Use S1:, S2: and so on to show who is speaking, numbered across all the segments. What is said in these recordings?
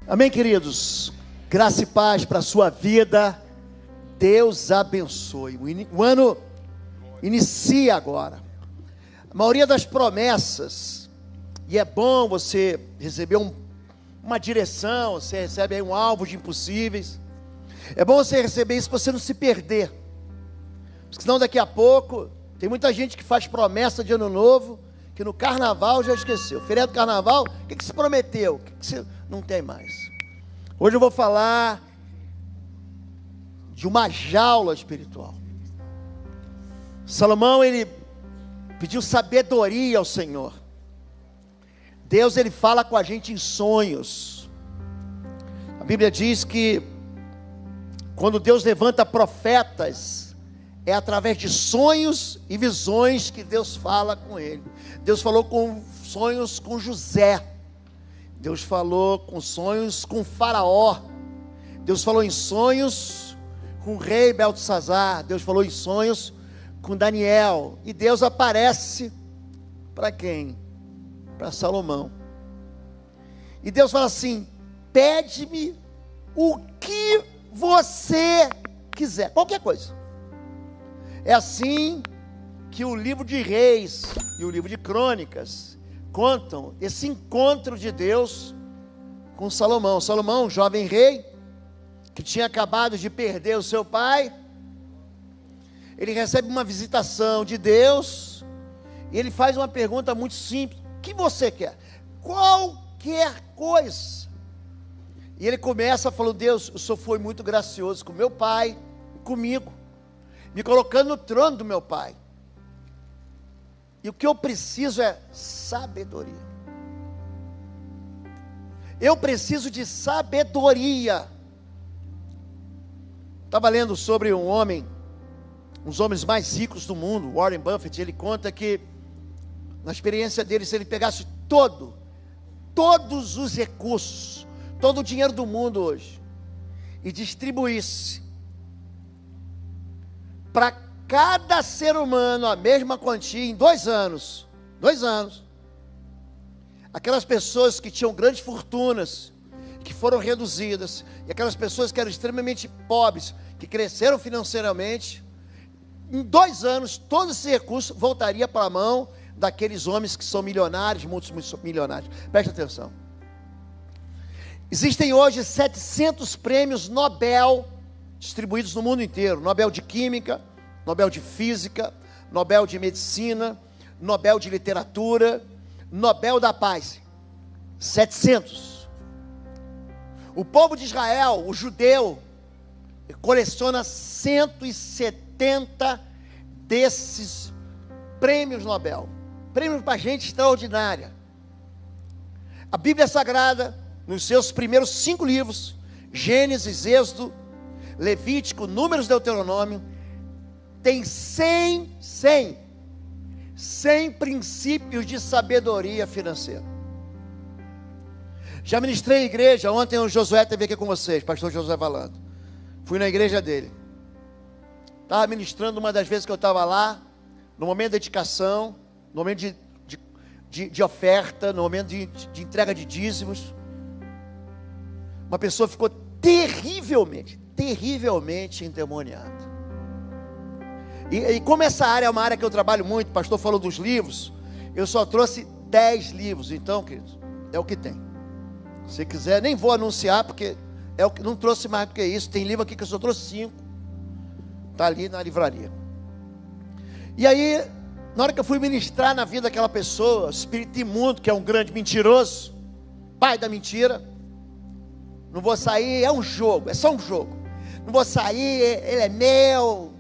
S1: Amém, queridos? Graça e paz para a sua vida. Deus abençoe. O ano inicia agora. A maioria das promessas, e é bom você receber uma direção, você recebe aí um alvo de impossíveis. É bom você receber isso para você não se perder. Porque senão daqui a pouco, tem muita gente que faz promessa de ano novo, que no carnaval já esqueceu. Feriado do carnaval, o que se prometeu? O que se... Não tem mais. Hoje eu vou falar de uma jaula espiritual. Salomão, ele pediu sabedoria ao Senhor. Deus, ele fala com a gente em sonhos. A Bíblia diz que quando Deus levanta profetas, é através de sonhos e visões que Deus fala com ele. Deus falou com sonhos com José. Deus falou com sonhos com Faraó. Deus falou em sonhos com o rei Beltesazar. Deus falou em sonhos com Daniel. E Deus aparece para quem? Para Salomão. E Deus fala assim: pede-me o que você quiser, qualquer coisa. É assim que o livro de Reis e o livro de Crônicas contam esse encontro de Deus com Salomão. Salomão, um jovem rei, que tinha acabado de perder o seu pai, ele recebe uma visitação de Deus, e ele faz uma pergunta muito simples: o que você quer? Qualquer coisa. E ele começa falando: Deus, o Senhor foi muito gracioso com meu pai, comigo, me colocando no trono do meu pai. E o que eu preciso é sabedoria. Eu preciso de sabedoria. Estava lendo sobre um homem, um dos homens mais ricos do mundo, Warren Buffett. Ele conta que, na experiência dele, se ele pegasse todos os recursos, todo o dinheiro do mundo hoje, e distribuísse para cada ser humano a mesma quantia em 2 anos, aquelas pessoas que tinham grandes fortunas, que foram reduzidas, e aquelas pessoas que eram extremamente pobres, que cresceram financeiramente, em 2 anos, todo esse recurso voltaria para a mão daqueles homens que são milionários, multimilionários. Preste atenção. Existem hoje 700 prêmios Nobel distribuídos no mundo inteiro: Nobel de Química, Nobel de Física, Nobel de Medicina, Nobel de Literatura, Nobel da Paz. 700. O povo de Israel, o judeu, coleciona 170 desses prêmios Nobel. Prêmios para gente extraordinária. A Bíblia Sagrada, nos seus primeiros 5 livros, Gênesis, Êxodo, Levítico, Números, Deuteronômio, tem 100 princípios de sabedoria financeira. Já ministrei em igreja. Ontem o Josué esteve aqui com vocês, pastor Josué falando. Fui na igreja dele. Estava ministrando uma das vezes que eu estava lá, no momento de dedicação, no momento de oferta, no momento de entrega de dízimos. Uma pessoa ficou terrivelmente endemoniada. E como essa área é uma área que eu trabalho muito, o pastor falou dos livros, eu só trouxe 10 livros, então, queridos, é o que tem. Se quiser, nem vou anunciar, porque é o que, não trouxe mais do que isso. Tem livro aqui que eu só trouxe 5, está ali na livraria. E aí, na hora que eu fui ministrar na vida daquela pessoa, espírito imundo, que é um grande mentiroso, pai da mentira, não vou sair, é um jogo, é só um jogo, não vou sair, ele é meu,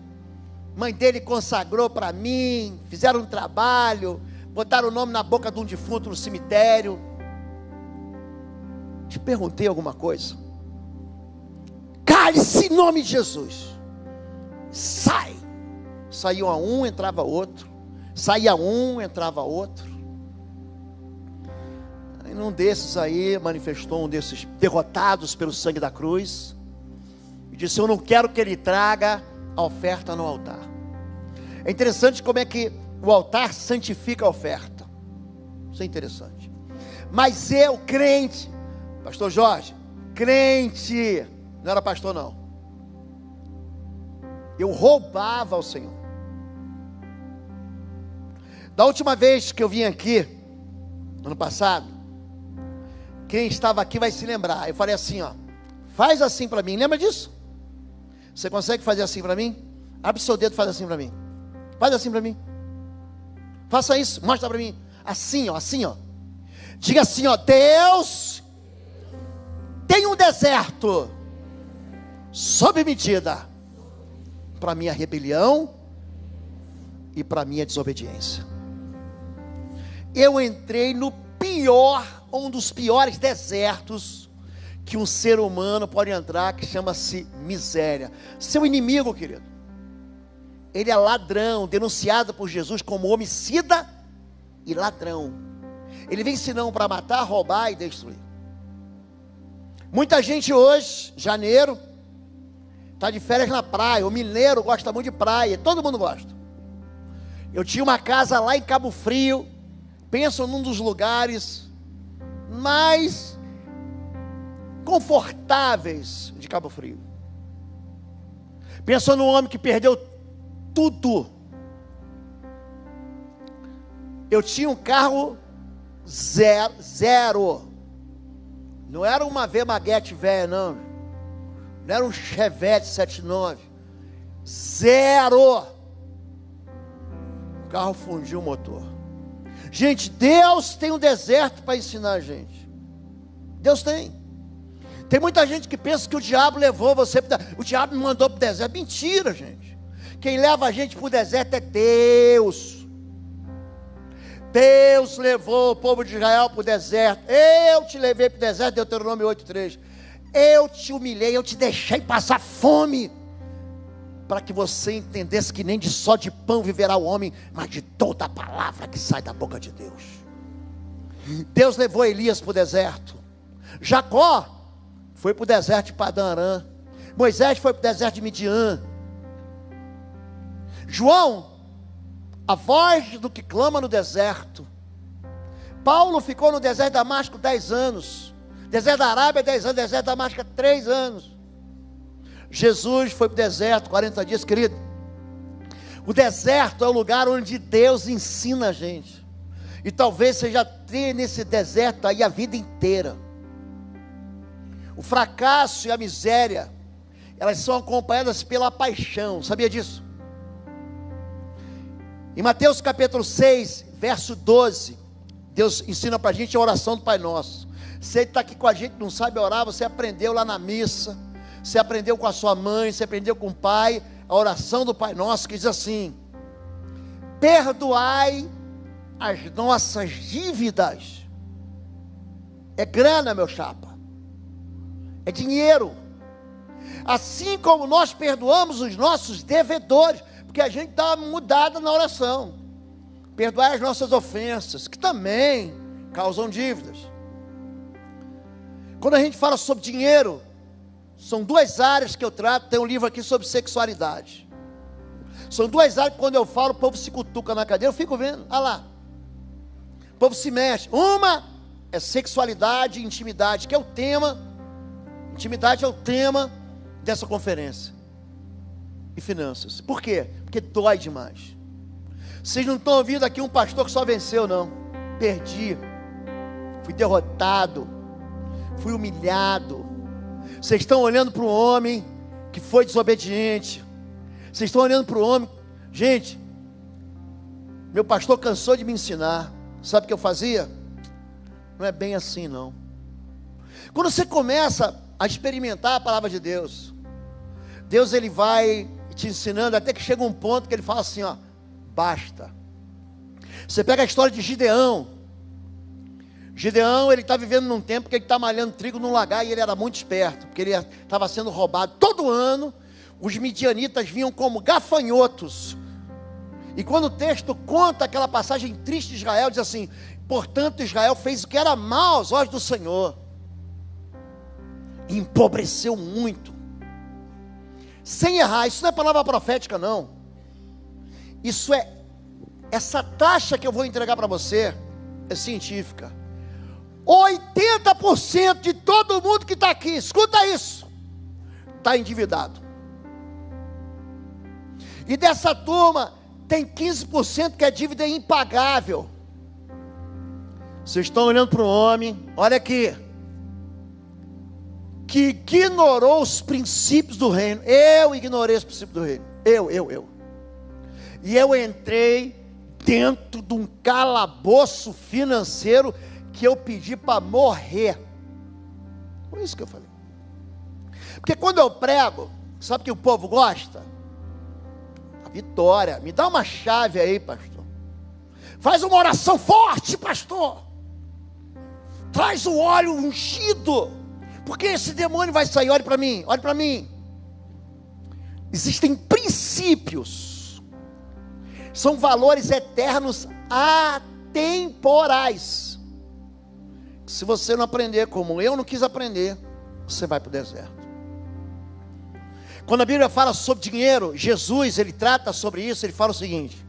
S1: mãe dele consagrou para mim, fizeram um trabalho, botaram o nome na boca de um defunto no cemitério. Te perguntei alguma coisa? Cale-se em nome de Jesus. Sai. Saía um, entrava outro. Saía um, entrava outro. Aí num desses aí, manifestou um desses derrotados pelo sangue da cruz, e disse: eu não quero que ele traga a oferta no altar. É interessante como é que o altar santifica a oferta. Isso é interessante. Mas eu, crente, pastor Jorge, crente, não era pastor não. Eu roubava ao Senhor. Da última vez que eu vim aqui, ano passado, quem estava aqui vai se lembrar. Eu falei assim, ó, faz assim para mim, lembra disso? Você consegue fazer assim para mim? Abre seu dedo e faz assim para mim. Faz assim para mim. Faça isso, mostra para mim. Assim, ó, assim, ó. Diga assim, ó, Deus tem um deserto sob medida para minha rebelião e para minha desobediência. Eu entrei no pior, um dos piores desertos que um ser humano pode entrar, que chama-se miséria. Seu inimigo, querido, ele é ladrão, denunciado por Jesus como homicida e ladrão. Ele vem senão para matar, roubar e destruir. Muita gente hoje, janeiro, está de férias na praia. O mineiro gosta muito de praia, todo mundo gosta. Eu tinha uma casa lá em Cabo Frio. Pensa num dos lugares mais confortáveis de Cabo Frio. Pensa num homem que perdeu tudo. Eu tinha um carro zero. Não era uma V-Maguete velha, não. Não era um Chevette 79. Zero. O carro fundiu o motor. Gente, Deus tem um deserto para ensinar a gente. Deus tem. Tem muita gente que pensa que o diabo levou você para o deserto. O diabo me mandou para o deserto. Mentira, gente. Quem leva a gente para o deserto é Deus. Deus levou o povo de Israel para o deserto. Eu te levei para o deserto, Deuteronômio 8:3. Eu te humilhei, eu te deixei passar fome, para que você entendesse que nem de só de pão viverá o homem, mas de toda a palavra que sai da boca de Deus. Deus levou Elias para o deserto. Jacó foi para o deserto de Padã Arã. Moisés foi para o deserto de Midian. João, a voz do que clama no deserto. Paulo ficou no deserto de Damasco 10 anos. Deserto da Arábia 10 anos, deserto de Damasco 3 anos. Jesus foi para o deserto 40 dias, querido. O deserto é o lugar onde Deus ensina a gente. E talvez você já tenha nesse deserto aí a vida inteira. O fracasso e a miséria, elas são acompanhadas pela paixão. Sabia disso? Em Mateus capítulo 6, verso 12, Deus ensina para a gente a oração do Pai Nosso. Você está aqui com a gente, não sabe orar, você aprendeu lá na missa, você aprendeu com a sua mãe, você aprendeu com o pai, a oração do Pai Nosso, que diz assim: perdoai as nossas dívidas. É grana, meu chapa, é dinheiro, assim como nós perdoamos os nossos devedores, porque a gente dá uma mudada na oração. Perdoai as nossas ofensas, que também causam dívidas. Quando a gente fala sobre dinheiro, são duas áreas que eu trato. Tem um livro aqui sobre sexualidade. São duas áreas que quando eu falo, o povo se cutuca na cadeira, eu fico vendo, olha lá, o povo se mexe. Uma é sexualidade e intimidade, que é o tema. Intimidade é o tema dessa conferência. E finanças. Por quê? Porque dói demais. Vocês não estão ouvindo aqui um pastor que só venceu, não. Perdi, fui derrotado, fui humilhado. Vocês estão olhando para um homem que foi desobediente. Vocês estão olhando para o homem. Gente, meu pastor cansou de me ensinar. Sabe o que eu fazia? Não é bem assim, não. Quando você começa a experimentar a palavra de Deus, Deus ele vai te ensinando até que chega um ponto que ele fala assim, ó, basta. Você pega a história de Gideão. Gideão, ele está vivendo num tempo que ele está malhando trigo num lagar, e ele era muito esperto, porque ele estava sendo roubado. Todo ano, os midianitas vinham como gafanhotos. E quando o texto conta aquela passagem triste de Israel, diz assim: portanto Israel fez o que era mal aos olhos do Senhor, e empobreceu muito. Sem errar, isso não é palavra profética, não. Isso essa taxa que eu vou entregar para você é científica. 80% de todo mundo que está aqui, escuta isso, está endividado. E dessa turma, tem 15% que é dívida impagável. Vocês estão olhando para um homem, olha aqui, que ignorou os princípios do reino. Eu ignorei os princípios do reino. Eu. E eu entrei dentro de um calabouço financeiro que eu pedi para morrer. Foi isso que eu falei. Porque quando eu prego, sabe o que o povo gosta? A vitória. Me dá uma chave aí, pastor. Faz uma oração forte, pastor. Traz o óleo ungido. Porque esse demônio vai sair. Olhe para mim, olhe para mim. Existem princípios. São valores eternos, atemporais. Se você não aprender como eu não quis aprender, você vai para o deserto. Quando a Bíblia fala sobre dinheiro, Jesus, ele trata sobre isso, ele fala o seguinte: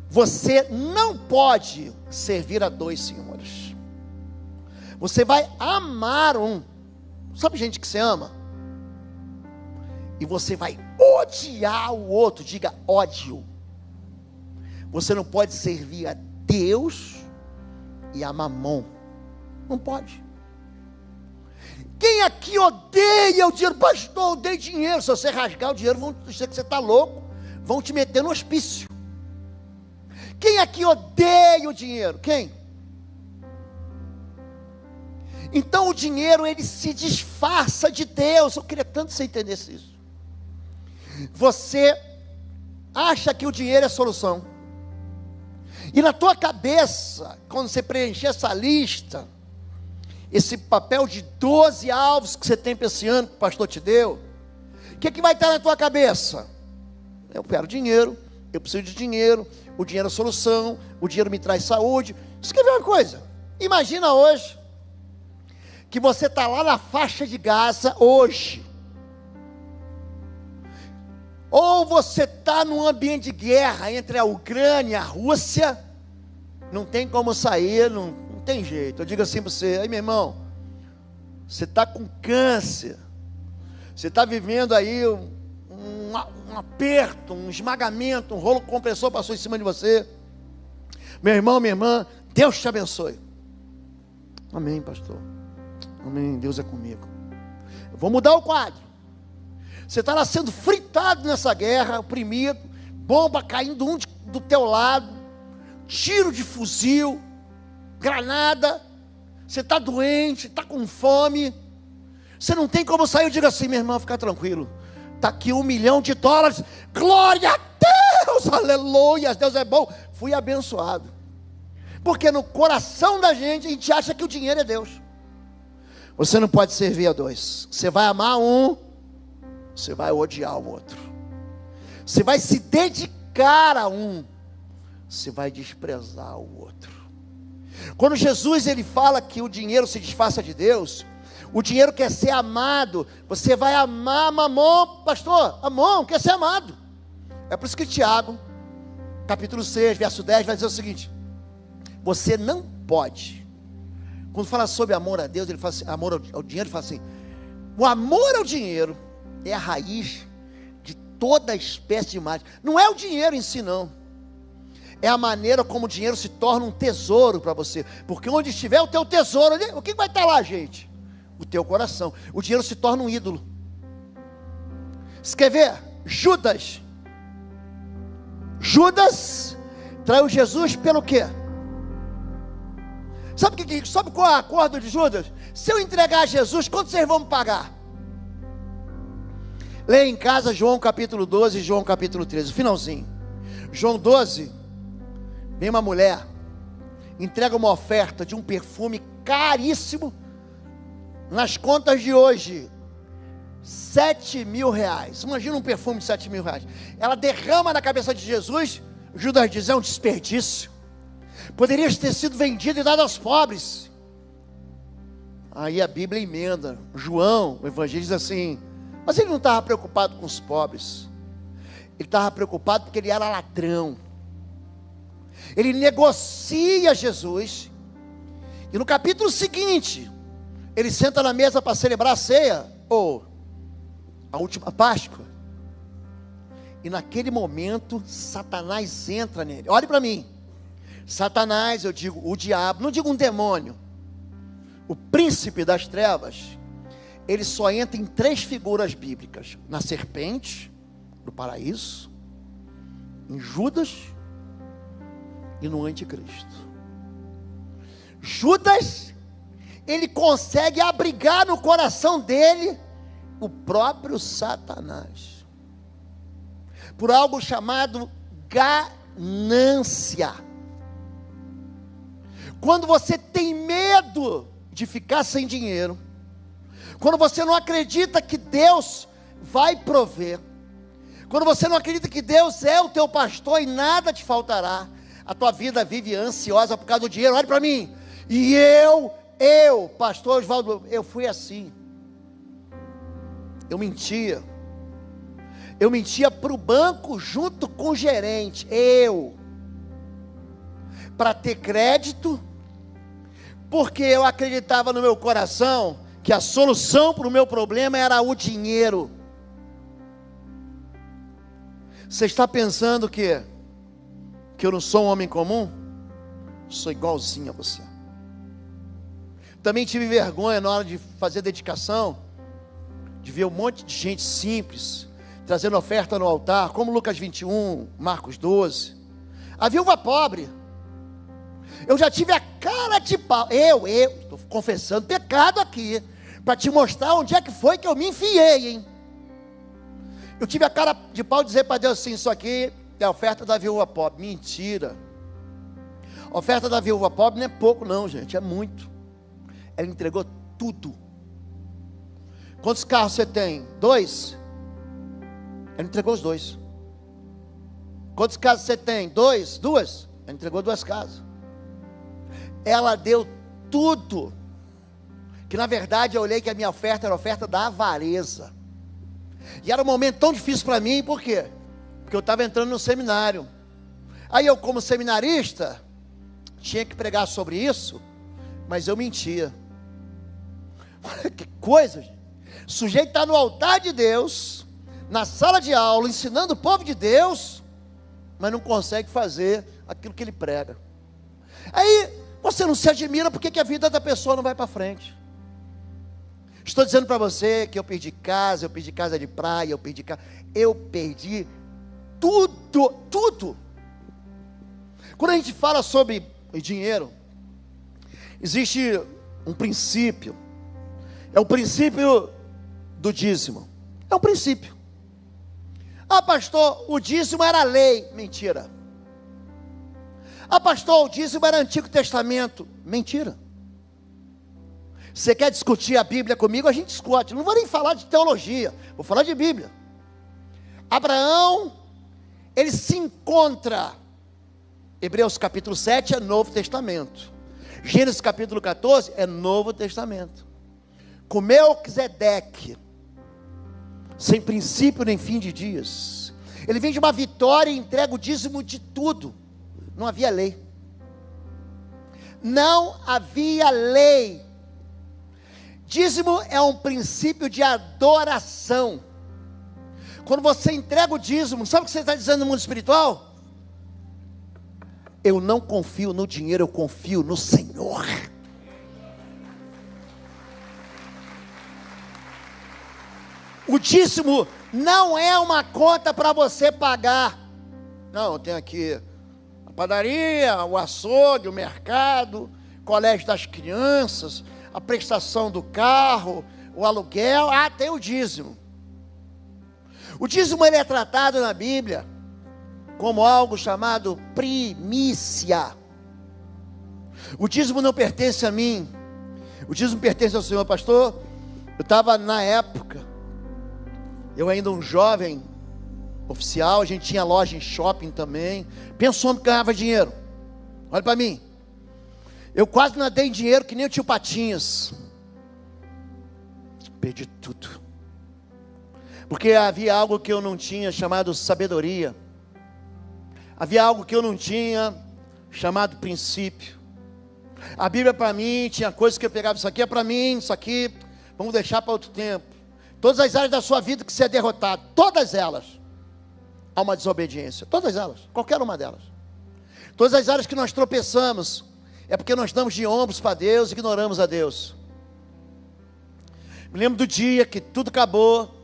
S1: você não pode servir a dois senhores. Você vai amar um. Sabe gente que você ama? E você vai odiar o outro. Diga ódio. Você não pode servir a Deus e a Mamon. Não pode. Quem aqui odeia o dinheiro? Pastor, odeio dinheiro. Se você rasgar o dinheiro, vão dizer que você está louco. Vão te meter no hospício. Quem aqui odeia o dinheiro? Quem? Então o dinheiro, ele se disfarça de Deus. Eu queria tanto que você entendesse isso. Você acha que o dinheiro é a solução. E na tua cabeça, quando você preencher essa lista, esse papel de 12 alvos que você tem para esse ano, que o pastor te deu, o que vai estar na tua cabeça? Eu quero dinheiro, eu preciso de dinheiro, o dinheiro é a solução, o dinheiro me traz saúde. Você quer ver uma coisa? Imagina hoje, que você está lá na faixa de Gaza hoje, ou você está num ambiente de guerra entre a Ucrânia e a Rússia, não tem como sair, não tem jeito. Eu digo assim para você: aí meu irmão, você está com câncer, você está vivendo aí um aperto, um esmagamento, um rolo compressor passou em cima de você. Meu irmão, minha irmã, Deus te abençoe. Amém, pastor. Amém, Deus é comigo. Eu vou mudar o quadro. Você está lá sendo fritado nessa guerra, oprimido, bomba caindo do teu lado, tiro de fuzil, granada, você está doente, está com fome, você não tem como sair. Eu digo assim: meu irmão, fica tranquilo, está aqui $1 milhão, glória a Deus, aleluia, Deus é bom. Fui abençoado, porque no coração da gente, a gente acha que o dinheiro é Deus. Você não pode servir a dois. Você vai amar um, você vai odiar o outro. Você vai se dedicar a um, você vai desprezar o outro. Quando Jesus, ele fala que o dinheiro se disfarça de Deus, o dinheiro quer ser amado. Você vai amar Mamon, pastor. Mamon quer ser amado. É por isso que Tiago, capítulo 6, verso 10, vai dizer o seguinte: você não pode. Quando fala sobre amor a Deus, ele fala assim, amor ao dinheiro, ele fala assim: o amor ao dinheiro é a raiz de toda espécie de mal. Não é o dinheiro em si, não. É a maneira como o dinheiro se torna um tesouro para você. Porque onde estiver o teu tesouro, o que vai estar lá, gente? O teu coração. O dinheiro se torna um ídolo. Você quer ver? Judas traiu Jesus pelo quê? Sabe qual é o acordo de Judas? Se eu entregar a Jesus, quanto vocês vão me pagar? Leia em casa João capítulo 12 e João capítulo 13, o finalzinho. João 12, vem uma mulher, entrega uma oferta de um perfume caríssimo, nas contas de hoje, R$7.000. Imagina um perfume de R$7.000. Ela derrama na cabeça de Jesus. Judas diz: é um desperdício, poderia ter sido vendido e dado aos pobres. Aí a Bíblia emenda. João, o evangelho, diz assim: mas ele não estava preocupado com os pobres, ele estava preocupado porque ele era ladrão. Ele negocia Jesus, E no capítulo seguinte, ele senta na mesa para celebrar a ceia, ou a última Páscoa. E naquele momento, Satanás entra nele. Olhe para mim. Satanás, eu digo o diabo, não digo um demônio. O príncipe das trevas, ele só entra em 3 figuras bíblicas: na serpente, no paraíso, em Judas e no anticristo. Judas, ele consegue abrigar no coração dele o próprio Satanás, por algo chamado ganância. Quando você tem medo de ficar sem dinheiro, quando você não acredita que Deus vai prover, quando você não acredita que Deus é o teu pastor e nada te faltará, a tua vida vive ansiosa por causa do dinheiro. Olha para mim. E eu, pastor Oswaldo, eu fui assim. Eu mentia para o banco junto com o gerente, para ter crédito, porque eu acreditava no meu coração que a solução para o meu problema era o dinheiro. Você está pensando que eu não sou um homem comum? Sou igualzinho a você. Também tive vergonha na hora de fazer dedicação, de ver um monte de gente simples trazendo oferta no altar, como Lucas 21, Marcos 12. A viúva pobre, eu já tive a cara de pau, eu estou confessando pecado aqui, para te mostrar onde é que foi que eu me enfiei, hein? Eu tive a cara de pau de dizer para Deus assim: isso aqui é a oferta da viúva pobre. Mentira. A oferta da viúva pobre não é pouco não, gente, é muito. Ela entregou tudo. Quantos carros você tem? 2? Ela entregou os 2. Quantas casas você tem? 2? 2? Ela entregou 2 casas. Ela deu tudo. Que na verdade eu olhei que a minha oferta era a oferta da avareza. E era um momento tão difícil para mim, por quê? Porque eu estava entrando no seminário. Aí eu, como seminarista, tinha que pregar sobre isso, mas eu mentia. Que coisa, gente. O sujeito está no altar de Deus, na sala de aula, ensinando o povo de Deus, mas não consegue fazer aquilo que ele prega. Aí você não se admira porque que a vida da pessoa não vai para frente. Estou dizendo para você que eu perdi casa de praia, eu perdi tudo. Quando a gente fala sobre dinheiro, existe um princípio, é o princípio do dízimo, é um princípio. Ah, pastor, o dízimo era lei. Mentira. Ah, pastor, o dízimo era Antigo Testamento. Mentira. Você quer discutir a Bíblia comigo? A gente discute. Não vou nem falar de teologia, vou falar de Bíblia. Abraão, ele se encontra, Hebreus capítulo 7 é Novo Testamento, Gênesis capítulo 14 é Novo Testamento. Com Melquisedeque, sem princípio nem fim de dias, ele vem de uma vitória e entrega o dízimo de tudo. Não havia lei. Não havia lei. Dízimo é um princípio de adoração. Quando você entrega o dízimo, sabe o que você está dizendo no mundo espiritual? Eu não confio no dinheiro, eu confio no Senhor. O dízimo não é uma conta para você pagar. Não, eu tenho aqui a padaria, o açougue, o mercado, colégio das crianças, a prestação do carro, o aluguel. Ah, tem o dízimo. O dízimo ele é tratado na Bíblia como algo chamado primícia. O dízimo não pertence a mim, o dízimo pertence ao Senhor. Pastor, eu estava na época, eu ainda um jovem oficial, a gente tinha loja em shopping também. Pensa um homem que ganhava dinheiro. Olha para mim, eu quase nadei em dinheiro que nem o tio Patinhas. Perdi tudo, porque havia algo que eu não tinha, chamado sabedoria. Havia algo que eu não tinha, chamado princípio. A Bíblia é para mim, tinha coisas que eu pegava, isso aqui é para mim, isso aqui, vamos deixar para outro tempo. Todas as áreas da sua vida que você é derrotado, todas elas, há uma desobediência, todas elas, qualquer uma delas. Todas as áreas que nós tropeçamos, é porque nós damos de ombros para Deus, ignoramos a Deus. Me lembro do dia que tudo acabou.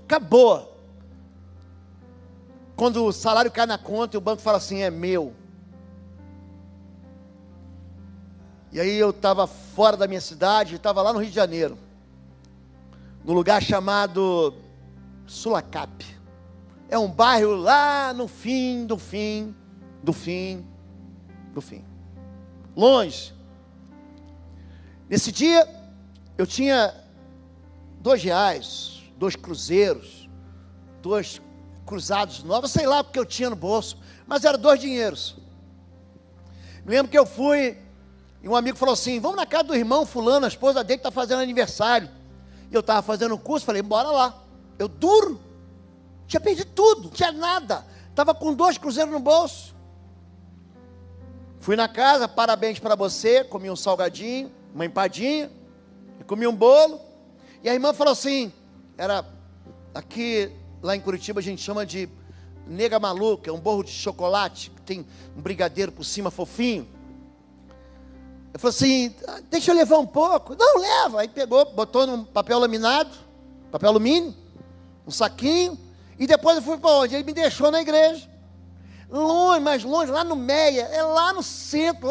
S1: Quando o salário cai na conta e o banco fala assim, é meu. E aí eu estava fora da minha cidade, estava lá no Rio de Janeiro, no lugar chamado Sulacap. É um bairro lá no fim do fim. Longe. Nesse dia, eu tinha R$2, 2 cruzeiros, 2 cruzados novos, sei lá porque eu tinha no bolso, mas era 2 dinheiros. Me lembro que eu fui, e um amigo falou assim, vamos na casa do irmão fulano, a esposa dele está fazendo aniversário. E eu estava fazendo um curso, falei, bora lá. Eu duro, tinha perdido tudo, não tinha nada, estava com 2 cruzeiros no bolso. Fui na casa, parabéns para você, comi um salgadinho, uma empadinha, e comi um bolo. E a irmã falou assim, era aqui, lá em Curitiba a gente chama de nega maluca, é um bolo de chocolate, que tem um brigadeiro por cima fofinho. Eu falei assim, deixa eu levar um pouco. Não, leva. Aí pegou, botou num papel laminado, papel alumínio, um saquinho, e depois eu fui para onde? Ele me deixou na igreja. Longe, mais longe, lá no Meia, é lá no centro,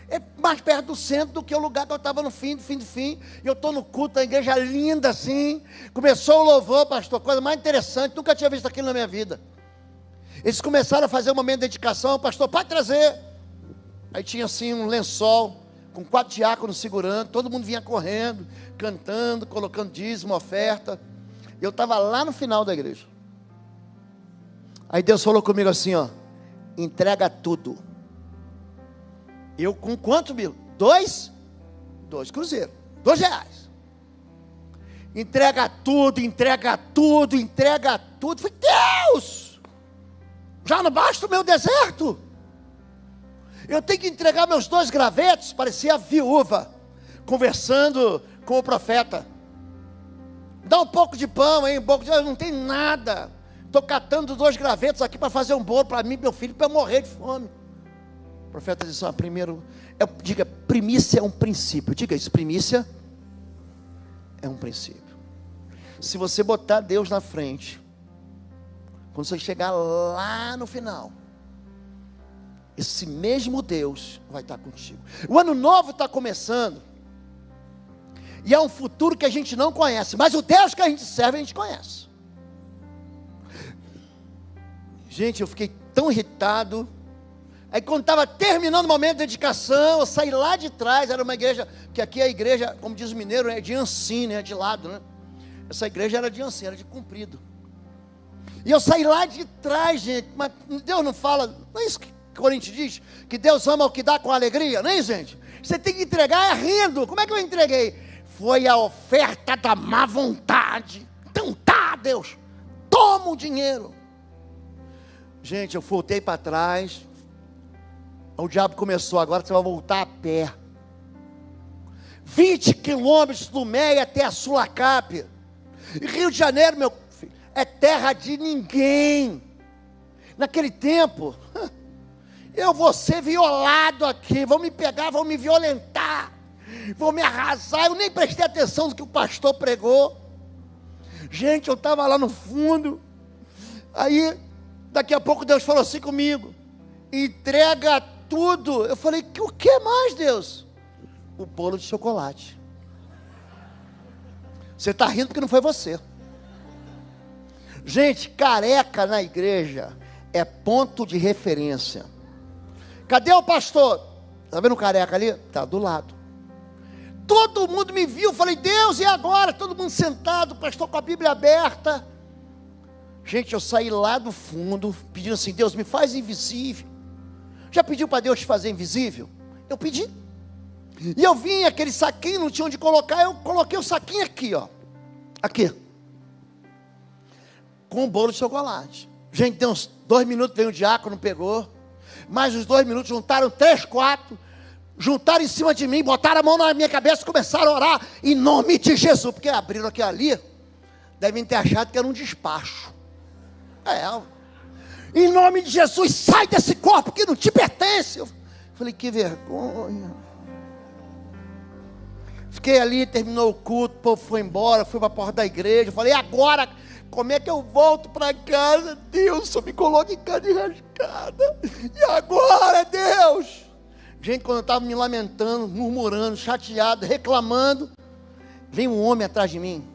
S1: é mais perto do centro do que o lugar que eu estava no fim. E eu estou no culto, a igreja linda assim, começou o louvor, pastor, coisa mais interessante, nunca tinha visto aquilo na minha vida. Eles começaram a fazer um momento de dedicação, pastor, pode trazer. Aí tinha assim um lençol, com 4 diáconos segurando, todo mundo vinha correndo, cantando, colocando dízimo, oferta. Eu estava lá no final da igreja. Aí Deus falou comigo assim, ó, entrega tudo. Eu com quanto mil? 2 cruzeiros, R$2. Entrega tudo. Falei, Deus, já não basta o meu deserto? Eu tenho que entregar meus 2 gravetos, parecia a viúva, conversando com o profeta. Dá um pouco de pão, hein? Um pouco de... Eu não tenho nada. Estou catando 2 gravetos aqui para fazer um bolo para mim e meu filho, para eu morrer de fome. O profeta disse, primeiro, diga, primícia é um princípio. Diga isso, primícia é um princípio. Se você botar Deus na frente, quando você chegar lá no final, esse mesmo Deus vai estar contigo. O ano novo está começando, e é um futuro que a gente não conhece, mas o Deus que a gente serve, a gente conhece. Gente, eu fiquei tão irritado. Aí quando estava terminando o momento de dedicação, eu saí lá de trás, era uma igreja, que aqui a igreja, como diz o mineiro, é de ansim, né, de lado, né? Essa igreja era de ansim, era de comprido. E eu saí lá de trás, gente, mas Deus não fala, não é isso que Coríntios diz? Que Deus ama o que dá com alegria, não é isso, gente? Você tem que entregar rindo. Como é que eu entreguei? Foi a oferta da má vontade. Então tá, Deus, toma o dinheiro. Gente, eu voltei para trás. O diabo começou, agora você vai voltar a pé. 20 quilômetros do Meia até a Sulacap. E Rio de Janeiro, meu filho, é terra de ninguém. Naquele tempo, eu vou ser violado aqui, vão me pegar, vão me violentar, vão me arrasar. Eu nem prestei atenção no que o pastor pregou. Gente, eu estava lá no fundo. Aí, daqui a pouco Deus falou assim comigo, entrega tudo. Eu falei, o que mais, Deus? O bolo de chocolate. Você está rindo porque não foi você. Gente, careca na igreja é ponto de referência. Cadê o pastor? Está vendo o careca ali? Está do lado. Todo mundo me viu, falei, Deus, e agora? Todo mundo sentado, o pastor com a Bíblia aberta. Gente, eu saí lá do fundo, pedindo assim, Deus, me faz invisível. Já pediu para Deus te fazer invisível? Eu pedi. E eu vim, aquele saquinho, não tinha onde colocar, eu coloquei o saquinho aqui, ó. Aqui. Com um bolo de chocolate. Gente, deu uns 2 minutos, veio o diácono, pegou. Mais uns 2 minutos, juntaram 3, 4. juntaram em cima de mim, botaram a mão na minha cabeça e começaram a orar em nome de Jesus, porque abriram aqui ali, devem ter achado que era um despacho. Em nome de Jesus, sai desse corpo que não te pertence. Eu falei, que vergonha. Fiquei ali, terminou o culto, o povo foi embora, fui para a porta da igreja. Falei, agora, como é que eu volto para casa? Deus, só me coloca em casa enrascada. E agora, Deus? Gente, quando eu estava me lamentando, murmurando, chateado, reclamando, veio um homem atrás de mim.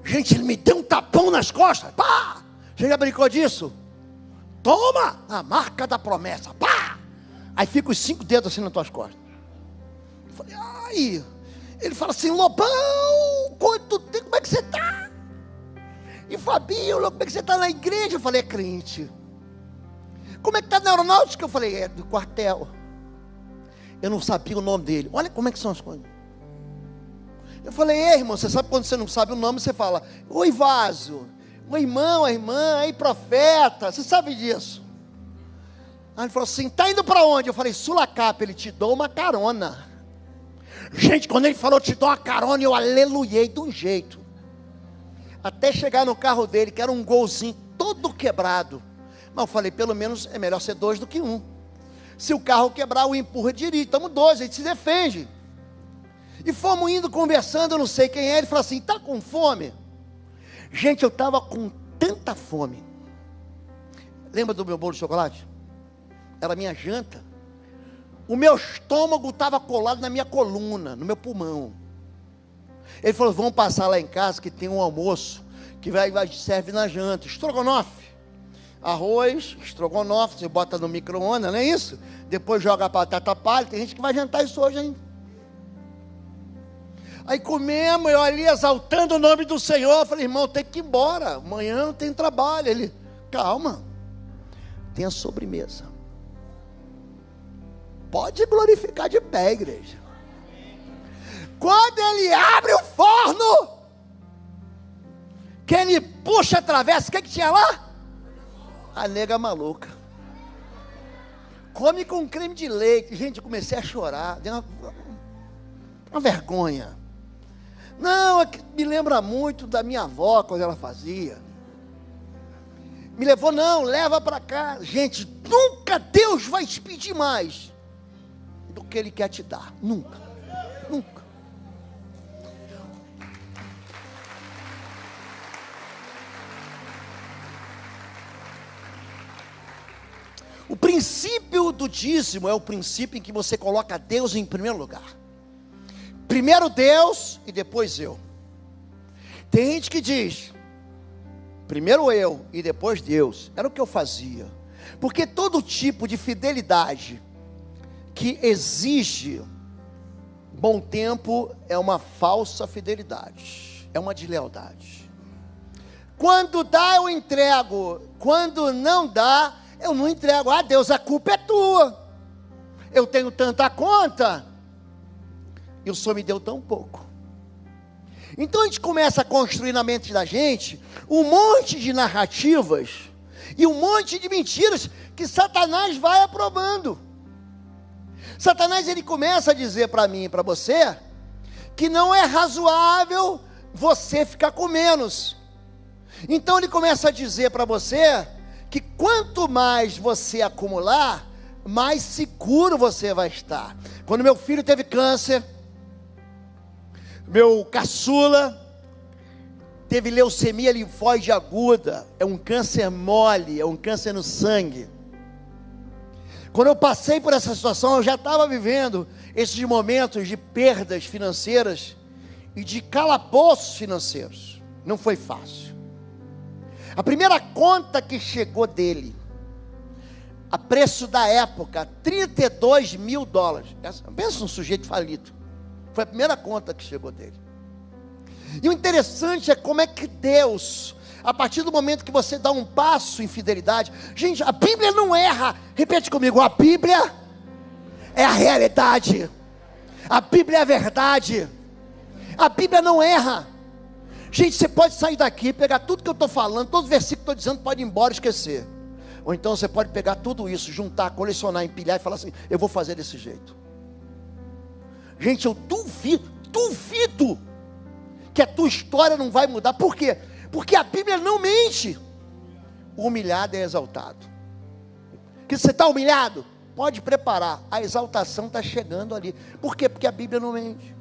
S1: Gente, ele me deu um tapão nas costas. Pá! Você já brincou disso? Toma a marca da promessa. Pá! Aí fica os 5 dedos assim nas tuas costas. Eu falei, ai. Ele fala assim, Lobão, quanto tempo, como é que você está? E Fabinho, como é que você está na igreja? Eu falei, é crente. Como é que está na aeronáutica? Eu falei, é do quartel. Eu não sabia o nome dele. Olha como é que são as coisas. Eu falei, ei, irmão, você sabe quando você não sabe o nome, você fala, oi vaso, oi irmão, a irmã, aí profeta, você sabe disso. Aí ele falou assim, está indo para onde? Eu falei, Sulacap. Ele, te dou uma carona. Gente, quando ele falou, te dou uma carona, eu aleluiei de um jeito. Até chegar no carro dele, que era um golzinho todo quebrado. Mas eu falei, pelo menos é melhor ser 2 do que 1. Se o carro quebrar, o empurra direito. Estamos 2, a gente se defende. E fomos indo, conversando, eu não sei quem é. Ele falou assim, está com fome? Gente, eu estava com tanta fome. Lembra do meu bolo de chocolate? Era a minha janta. O meu estômago estava colado na minha coluna, no meu pulmão. Ele falou, vamos passar lá em casa que tem um almoço que vai serve na janta. Estrogonofe. Arroz, estrogonofe, você bota no micro-ondas, não é isso? Depois joga a batata palha, tem gente que vai jantar isso hoje ainda. Aí comemos, eu ali exaltando o nome do Senhor, eu falei, irmão, tem que ir embora, amanhã não tem trabalho. Ele, calma, tem a sobremesa. Pode glorificar de pé, igreja. Quando ele abre o forno, que ele puxa a travessa, o que tinha lá? A nega maluca. Come com creme de leite. Gente, eu comecei a chorar. Deu uma vergonha. Não, é que me lembra muito da minha avó, quando ela fazia. Me levou, não, leva para cá. Gente, nunca Deus vai te pedir mais do que Ele quer te dar. Nunca. Nunca. O princípio do dízimo é o princípio em que você coloca Deus em primeiro lugar. Primeiro Deus e depois eu. Tem gente que diz, primeiro eu e depois Deus. Era o que eu fazia. Porque todo tipo de fidelidade que exige bom tempo é uma falsa fidelidade. É uma deslealdade. Quando dá, eu entrego. Quando não dá, eu não entrego. Ah, Deus, a culpa é tua. Eu tenho tanta conta e o Senhor me deu tão pouco. Então a gente começa a construir na mente da gente um monte de narrativas e um monte de mentiras que Satanás vai aprovando. Satanás, ele começa a dizer para mim e para você que não é razoável você ficar com menos. Então ele começa a dizer para você que quanto mais você acumular, mais seguro você vai estar. Quando meu filho teve câncer, meu caçula teve leucemia linfóide aguda, é um câncer mole, é um câncer no sangue. Quando eu passei por essa situação, eu já estava vivendo esses momentos de perdas financeiras e de calabouços financeiros. Não foi fácil. A primeira conta que chegou dele, a preço da época, $32 mil. Pensa num sujeito falido. Foi a primeira conta que chegou dele. E o interessante é como é que Deus, a partir do momento que você dá um passo em fidelidade, gente, a Bíblia não erra. Repete comigo, a Bíblia é a realidade. A Bíblia é a verdade. A Bíblia não erra. Gente, você pode sair daqui, pegar tudo que eu estou falando, todos os versículos que eu estou dizendo, pode ir embora e esquecer. Ou então você pode pegar tudo isso, juntar, colecionar, empilhar e falar assim, eu vou fazer desse jeito. Gente, eu duvido que a tua história não vai mudar. Por quê? Porque a Bíblia não mente. O humilhado é exaltado. Que você está humilhado? Pode preparar, a exaltação está chegando ali. Por quê? Porque a Bíblia não mente.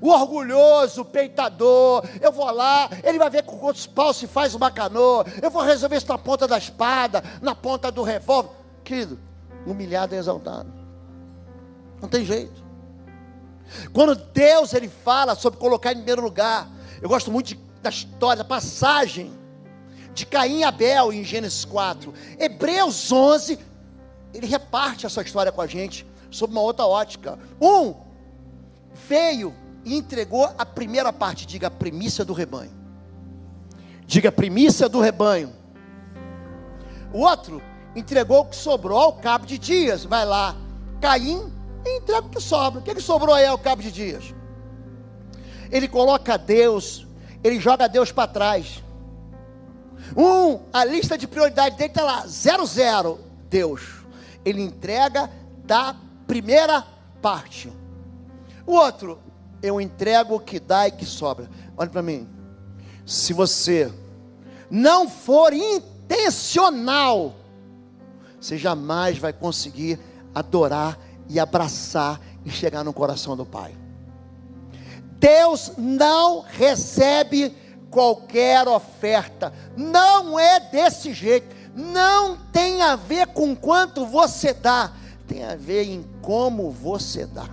S1: O orgulhoso, o peitador, eu vou lá, ele vai ver com quantos paus se faz uma canoa, eu vou resolver isso na ponta da espada, na ponta do revólver. Querido, humilhado é exaltado. Não tem jeito. Quando Deus ele fala sobre colocar em primeiro lugar, eu gosto muito da história, da passagem de Caim e Abel em Gênesis 4. Hebreus 11, ele reparte essa história com a gente, sob uma outra ótica. Um veio e entregou a primeira parte, diga a primícia do rebanho. Diga a primícia do rebanho. O outro entregou o que sobrou ao cabo de dias. Vai lá, Caim, e entrega o que sobra. O que sobrou aí ao cabo de dias? Ele coloca Deus, ele joga Deus para trás. A lista de prioridade dele está lá, 00, Deus. Ele entrega da primeira parte. O outro, eu entrego o que dá e que sobra. Olha para mim, se você não for intencional, você jamais vai conseguir adorar e abraçar e chegar no coração do Pai. Deus não recebe qualquer oferta, não é desse jeito, não tem a ver com quanto você dá, tem a ver em como você dá.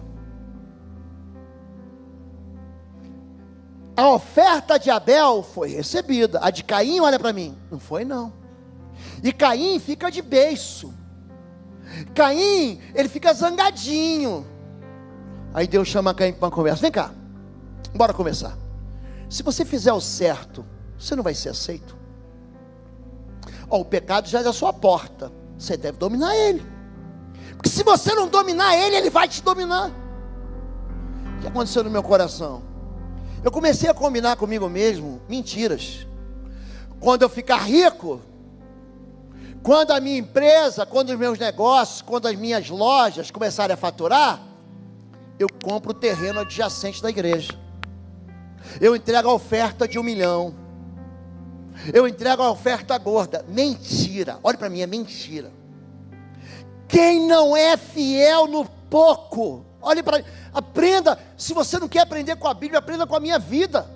S1: A oferta de Abel foi recebida, a de Caim, olha para mim, não foi não. E Caim fica de beiço. Caim, ele fica zangadinho. Aí Deus chama Caim para uma conversa. Vem cá, bora começar. Se você fizer o certo, você não vai ser aceito. O pecado já é da sua porta, você deve dominar ele. Porque se você não dominar ele, ele vai te dominar. O que aconteceu no meu coração? Eu comecei a combinar comigo mesmo mentiras. Quando eu ficar rico, quando a minha empresa, quando os meus negócios, quando as minhas lojas começarem a faturar, eu compro o terreno adjacente da igreja. Eu entrego a oferta de 1 milhão. Eu entrego a oferta gorda. Mentira, olha para mim, é mentira. Quem não é fiel no pouco, olhe para mim, aprenda. Se você não quer aprender com a Bíblia, aprenda com a minha vida.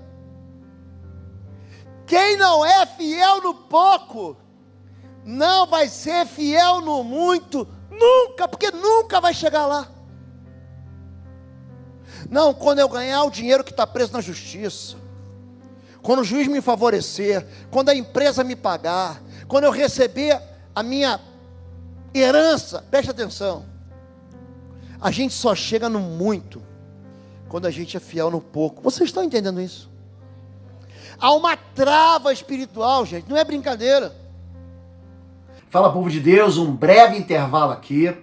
S1: Quem não é fiel no pouco, não vai ser fiel no muito, nunca, porque nunca vai chegar lá. Não, quando eu ganhar o dinheiro que está preso na justiça, quando o juiz me favorecer, quando a empresa me pagar, quando eu receber a minha herança, preste atenção, a gente só chega no muito, quando a gente é fiel no pouco. Vocês estão entendendo isso? Há uma trava espiritual, gente, não é brincadeira. Fala, povo de Deus, um breve intervalo aqui.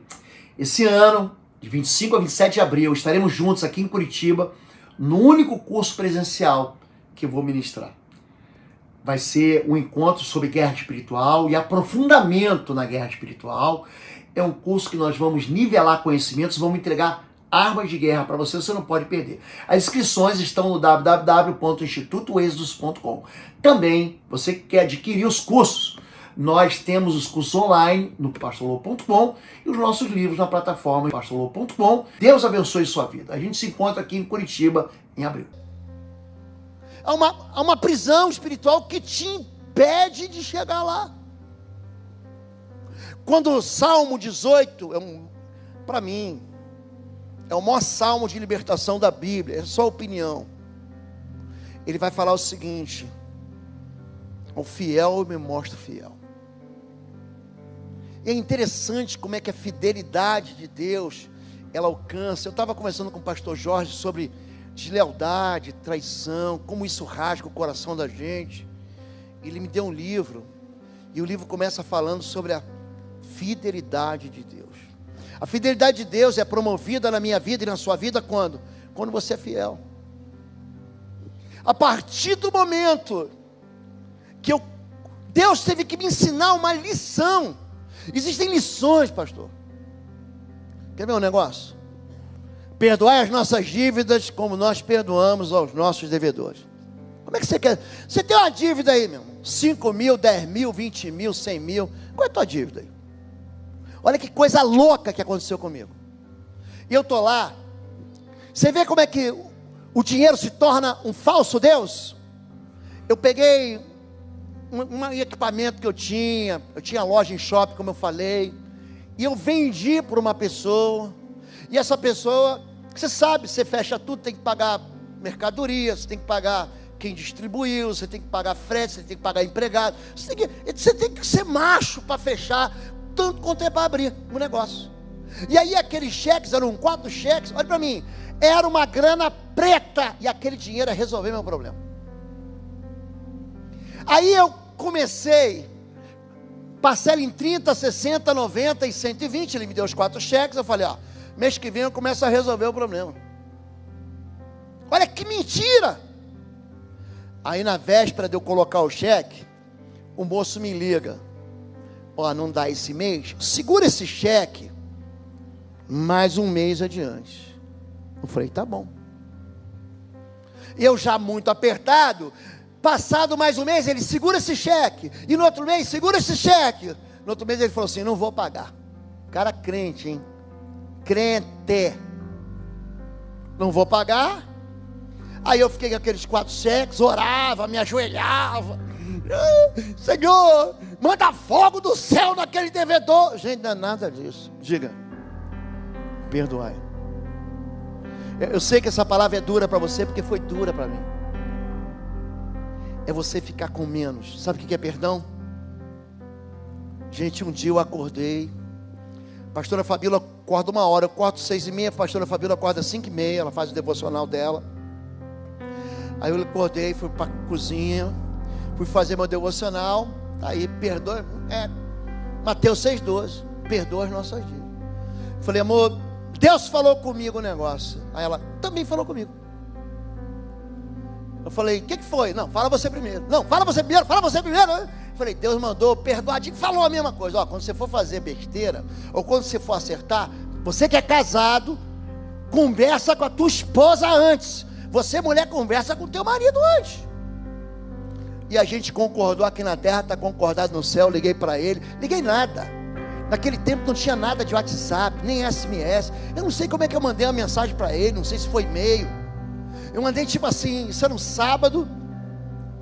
S1: Esse ano, de 25 a 27 de abril, estaremos juntos aqui em Curitiba, no único curso presencial que eu vou ministrar. Vai ser um encontro sobre guerra espiritual e aprofundamento na guerra espiritual. É um curso que nós vamos nivelar conhecimentos, vamos entregar armas de guerra para você, você não pode perder. As inscrições estão no www.institutoexodus.com. Também, você que quer adquirir os cursos, nós temos os cursos online no pastorlô.com e os nossos livros na plataforma pastorlô.com. Deus abençoe sua vida. A gente se encontra aqui em Curitiba em abril. Há uma prisão espiritual que te impede de chegar lá. Quando o Salmo 18, para mim, é o maior salmo de libertação da Bíblia, é só opinião. Ele vai falar o seguinte: o fiel eu me mostro fiel. E é interessante como é que a fidelidade de Deus, ela alcança. Eu estava conversando com o pastor Jorge sobre deslealdade, traição, como isso rasga o coração da gente. Ele me deu um livro, e o livro começa falando sobre a fidelidade de Deus. A fidelidade de Deus é promovida na minha vida e na sua vida quando? Quando você é fiel. A partir do momento que Deus teve que me ensinar uma lição. Existem lições, pastor. Quer ver um negócio? Perdoai as nossas dívidas como nós perdoamos aos nossos devedores. Como é que você quer? Você tem uma dívida aí, meu irmão, 5 mil, 10 mil, 20 mil, 100 mil, qual é a tua dívida aí? Olha que coisa louca que aconteceu comigo. E eu estou lá, você vê como é que o dinheiro se torna um falso Deus? Eu peguei um equipamento que eu tinha loja em shopping, como eu falei, e eu vendi para uma pessoa, e essa pessoa, você sabe, você fecha tudo, tem que pagar mercadoria, você tem que pagar quem distribuiu, você tem que pagar frete, você tem que pagar empregado, você tem que ser macho para fechar, tanto quanto é para abrir o negócio. E aí aqueles cheques, eram 4 cheques, olha para mim, era uma grana preta, e aquele dinheiro ia resolver meu problema. Aí eu comecei, parcela em 30, 60, 90 e 120, ele me deu os 4 cheques, eu falei, mês que vem eu começo a resolver o problema. Olha que mentira! Aí na véspera de eu colocar o cheque, o moço me liga, não dá esse mês, segura esse cheque, mais um mês adiante. Eu falei, tá bom. Eu já muito apertado, passado mais um mês, ele segura esse cheque, e no outro mês, segura esse cheque. No outro mês ele falou assim, não vou pagar. Cara crente, hein? Crente. Não vou pagar. Aí eu fiquei com aqueles 4 cheques, orava, me ajoelhava. Senhor, manda fogo do céu naquele devedor. Gente, não é nada disso. Diga, perdoai. Eu sei que essa palavra é dura para você, porque foi dura para mim. É você ficar com menos. Sabe o que é perdão? Gente, um dia eu acordei, pastora Fabíola acorda 1 hora, eu acordo 6h30, a pastora Fabíola acorda 5h30, ela faz o devocional dela. Aí eu acordei, fui para a cozinha, fui fazer meu devocional, aí perdoa, Mateus 6,12, perdoa as nossas dívidas. Falei, amor, Deus falou comigo o negócio. Aí ela também falou comigo. Eu falei, o que foi? Não, fala você primeiro. Não, fala você primeiro, fala você primeiro. Eu falei, Deus mandou perdoar, falou a mesma coisa. Quando você for fazer besteira, ou quando você for acertar, você que é casado, conversa com a tua esposa antes. Você, mulher, conversa com o teu marido antes. E a gente concordou aqui na terra, está concordado no céu. Liguei para ele, liguei nada. Naquele tempo não tinha nada de WhatsApp, nem SMS. Eu não sei como é que eu mandei uma mensagem para ele, não sei se foi e-mail. Eu mandei tipo assim, isso era um sábado,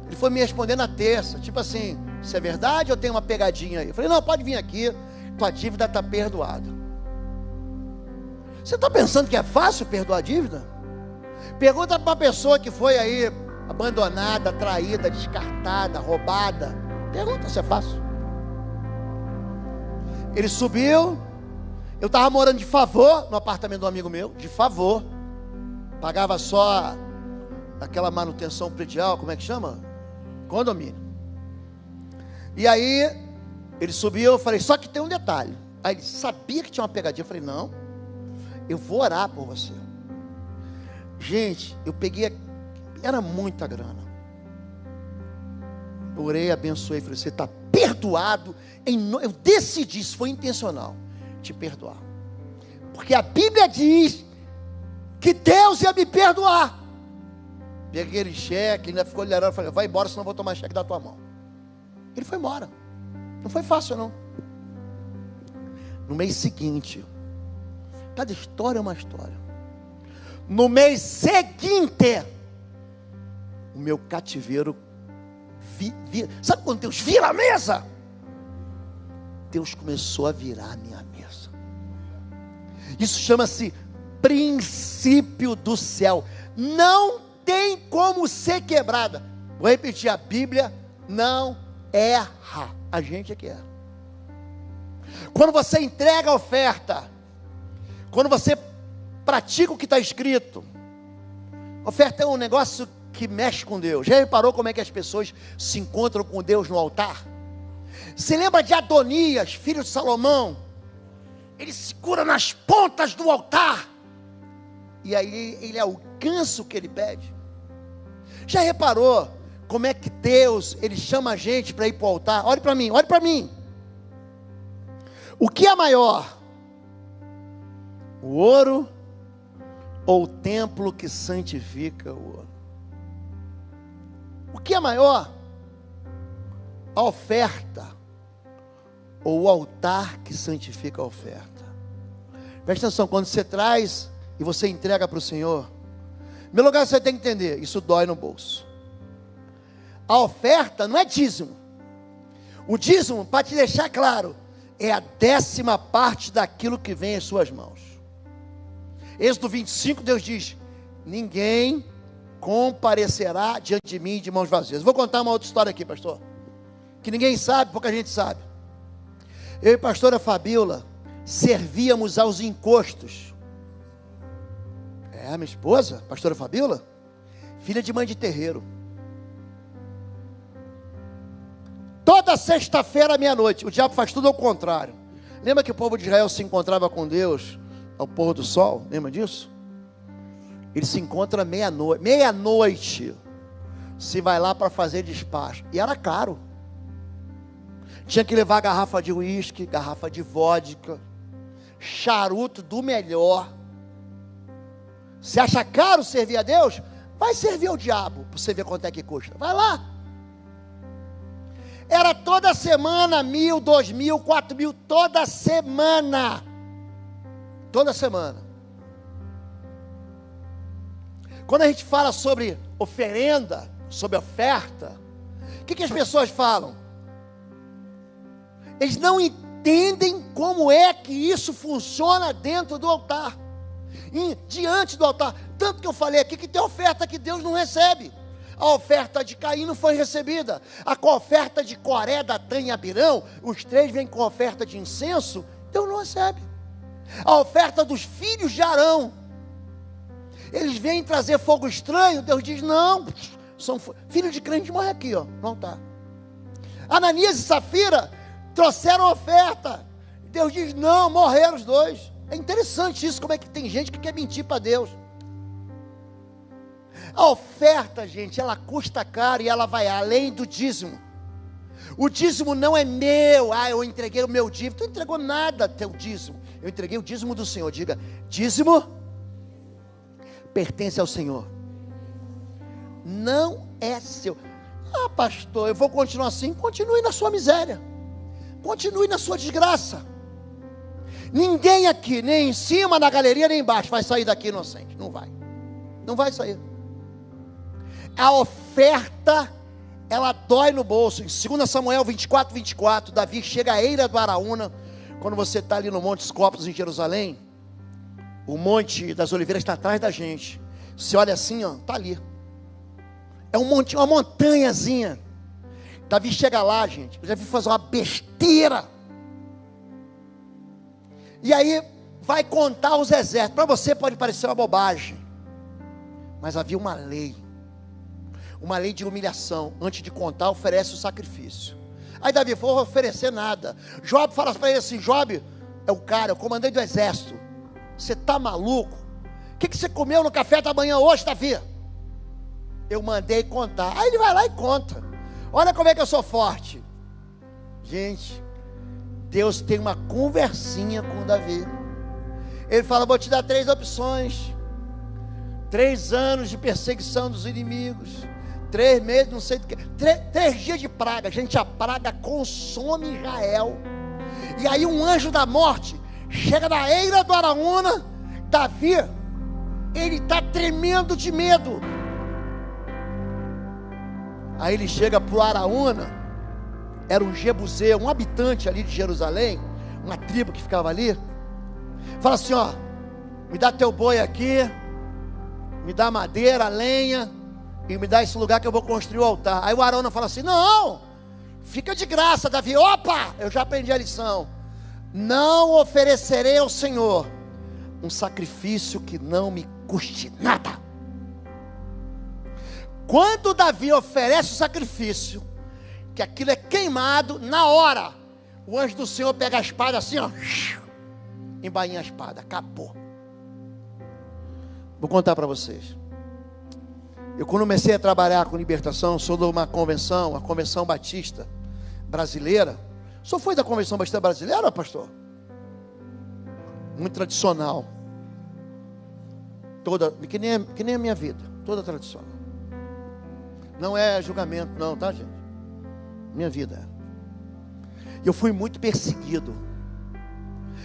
S1: ele foi me responder na terça, tipo assim, isso é verdade ou tem uma pegadinha aí? Eu falei, não, pode vir aqui, tua dívida está perdoada. Você está pensando que é fácil perdoar a dívida? Pergunta para uma pessoa que foi aí abandonada, traída, descartada, roubada. Pergunta se é fácil. Ele subiu, eu estava morando de favor no apartamento do amigo meu, de favor. Pagava só aquela manutenção predial, como é que chama? Condomínio. E aí, ele subiu, eu falei, só que tem um detalhe. Aí ele sabia que tinha uma pegadinha. Eu falei, não, eu vou orar por você. Gente, eu peguei, era muita grana. Eu orei, abençoei, falei, você está perdoado. Eu decidi, isso foi intencional, te perdoar. Porque a Bíblia diz que Deus ia me perdoar. Peguei aquele cheque, ainda ficou olhando, falei, vai embora, senão eu vou tomar cheque da tua mão. Ele foi embora. Não foi fácil não. No mês seguinte, cada história é uma história. No mês seguinte, o meu cativeiro sabe quando Deus vira a mesa? Deus começou a virar a minha mesa. Isso chama-se princípio do céu. Não tem como ser quebrada. Vou repetir, a Bíblia não erra. A gente é que erra. Quando você entrega a oferta, quando você pratica o que está escrito, oferta é um negócio que mexe com Deus. Já reparou como é que as pessoas se encontram com Deus no altar? Você lembra de Adonias, filho de Salomão? Ele se cura nas pontas do altar, e aí ele alcança o que ele pede. Já reparou como é que Deus, ele chama a gente para ir para o altar? Olhe para mim, olhe para mim. O que é maior? O ouro ou o templo que santifica o ouro? O que é maior? A oferta ou o altar que santifica a oferta? Presta atenção, quando você traz e você entrega para o Senhor, em primeiro lugar você tem que entender, isso dói no bolso. A oferta não é dízimo. O dízimo, para te deixar claro, é a 10ª parte daquilo que vem em suas mãos. Êxodo 25, Deus diz: ninguém comparecerá diante de mim de mãos vazias. Vou contar uma outra história aqui, pastor, que ninguém sabe, pouca gente sabe. Eu e a pastora Fabíola servíamos aos encostos. Minha esposa, pastora Fabíola, filha de mãe de terreiro. Toda sexta-feira à meia-noite, o diabo faz tudo ao contrário. Lembra que o povo de Israel se encontrava com Deus ao pôr do sol? Lembra disso? Ele se encontra meia-noite. Meia-noite se vai lá para fazer despacho. E era caro. Tinha que levar garrafa de uísque, garrafa de vodka, charuto do melhor. Você acha caro servir a Deus? Vai servir ao diabo, para você ver quanto é que custa. Vai lá. Era toda semana, 1.000, 2.000, 4.000, toda semana. Toda semana. Quando a gente fala sobre oferenda, sobre oferta, o que as pessoas falam? Eles não entendem como é que isso funciona dentro do altar, diante do altar. Tanto que eu falei aqui que tem oferta que Deus não recebe. A oferta de Caim não foi recebida. A oferta de Coré, Datã e Abirão, os três vêm com oferta de incenso, Deus não recebe. A oferta dos filhos de Arão, eles vêm trazer fogo estranho, Deus diz: não, são filhos de crente, morre aqui, ó, não está. Ananias e Safira trouxeram oferta, Deus diz: não, morreram os dois. É interessante isso, como é que tem gente que quer mentir para Deus. A oferta, gente, ela custa caro e ela vai além do dízimo. O dízimo não é meu. Eu entreguei o meu dízimo. Tu não entregou nada teu dízimo. Eu entreguei o dízimo do Senhor. Diga: dízimo pertence ao Senhor, não é seu. Pastor, eu vou continuar assim. Continue na sua miséria, continue na sua desgraça. Ninguém aqui, nem em cima na galeria, nem embaixo, vai sair daqui inocente. Não vai sair. A oferta, ela dói no bolso. Em 2 Samuel 24, 24, Davi chega à eira do Araúna. Quando você está ali no Monte Scopus em Jerusalém, o Monte das Oliveiras está atrás da gente. Você olha assim, ó, está ali. É um monte, uma montanhazinha. Davi chega lá, gente. Eu já vi fazer uma besteira. E aí vai contar os exércitos. Para você pode parecer uma bobagem, mas havia uma lei de humilhação. Antes de contar, oferece o sacrifício. Aí Davi falou: vou oferecer nada. Joabe fala para ele assim: Joabe é o cara, é o comandante do exército. Você está maluco? O que você comeu no café da manhã hoje, Davi? Eu mandei contar. Aí ele vai lá e conta. Olha como é que eu sou forte. Gente, Deus tem uma conversinha com Davi. Ele fala: vou te dar 3 opções. 3 anos de perseguição dos inimigos, 3 meses, não sei do que, 3 dias de praga. Gente, a praga consome Israel. E aí um anjo da morte chega na eira do Araúna. Davi, ele está tremendo de medo. Aí ele chega para o Araúna. Era um jebuseu, um habitante ali de Jerusalém, uma tribo que ficava ali. Fala assim: ó, me dá teu boi aqui, me dá madeira, lenha, e me dá esse lugar que eu vou construir o altar. Aí o Araúna fala assim: não, fica de graça, Davi. Opa, eu já aprendi a lição. Não oferecerei ao Senhor um sacrifício que não me custe nada. Quando Davi oferece o sacrifício, que aquilo é queimado, na hora, o anjo do Senhor pega a espada assim, ó, embainha a espada, acabou. Vou contar para vocês. Eu, quando comecei a trabalhar com libertação, sou de uma convenção, a Convenção Batista Brasileira. O senhor foi da Convenção Batista Brasileira, pastor? Muito tradicional. Toda, que nem a minha vida, toda tradicional. Não é julgamento não, tá, gente? Minha vida. Eu fui muito perseguido.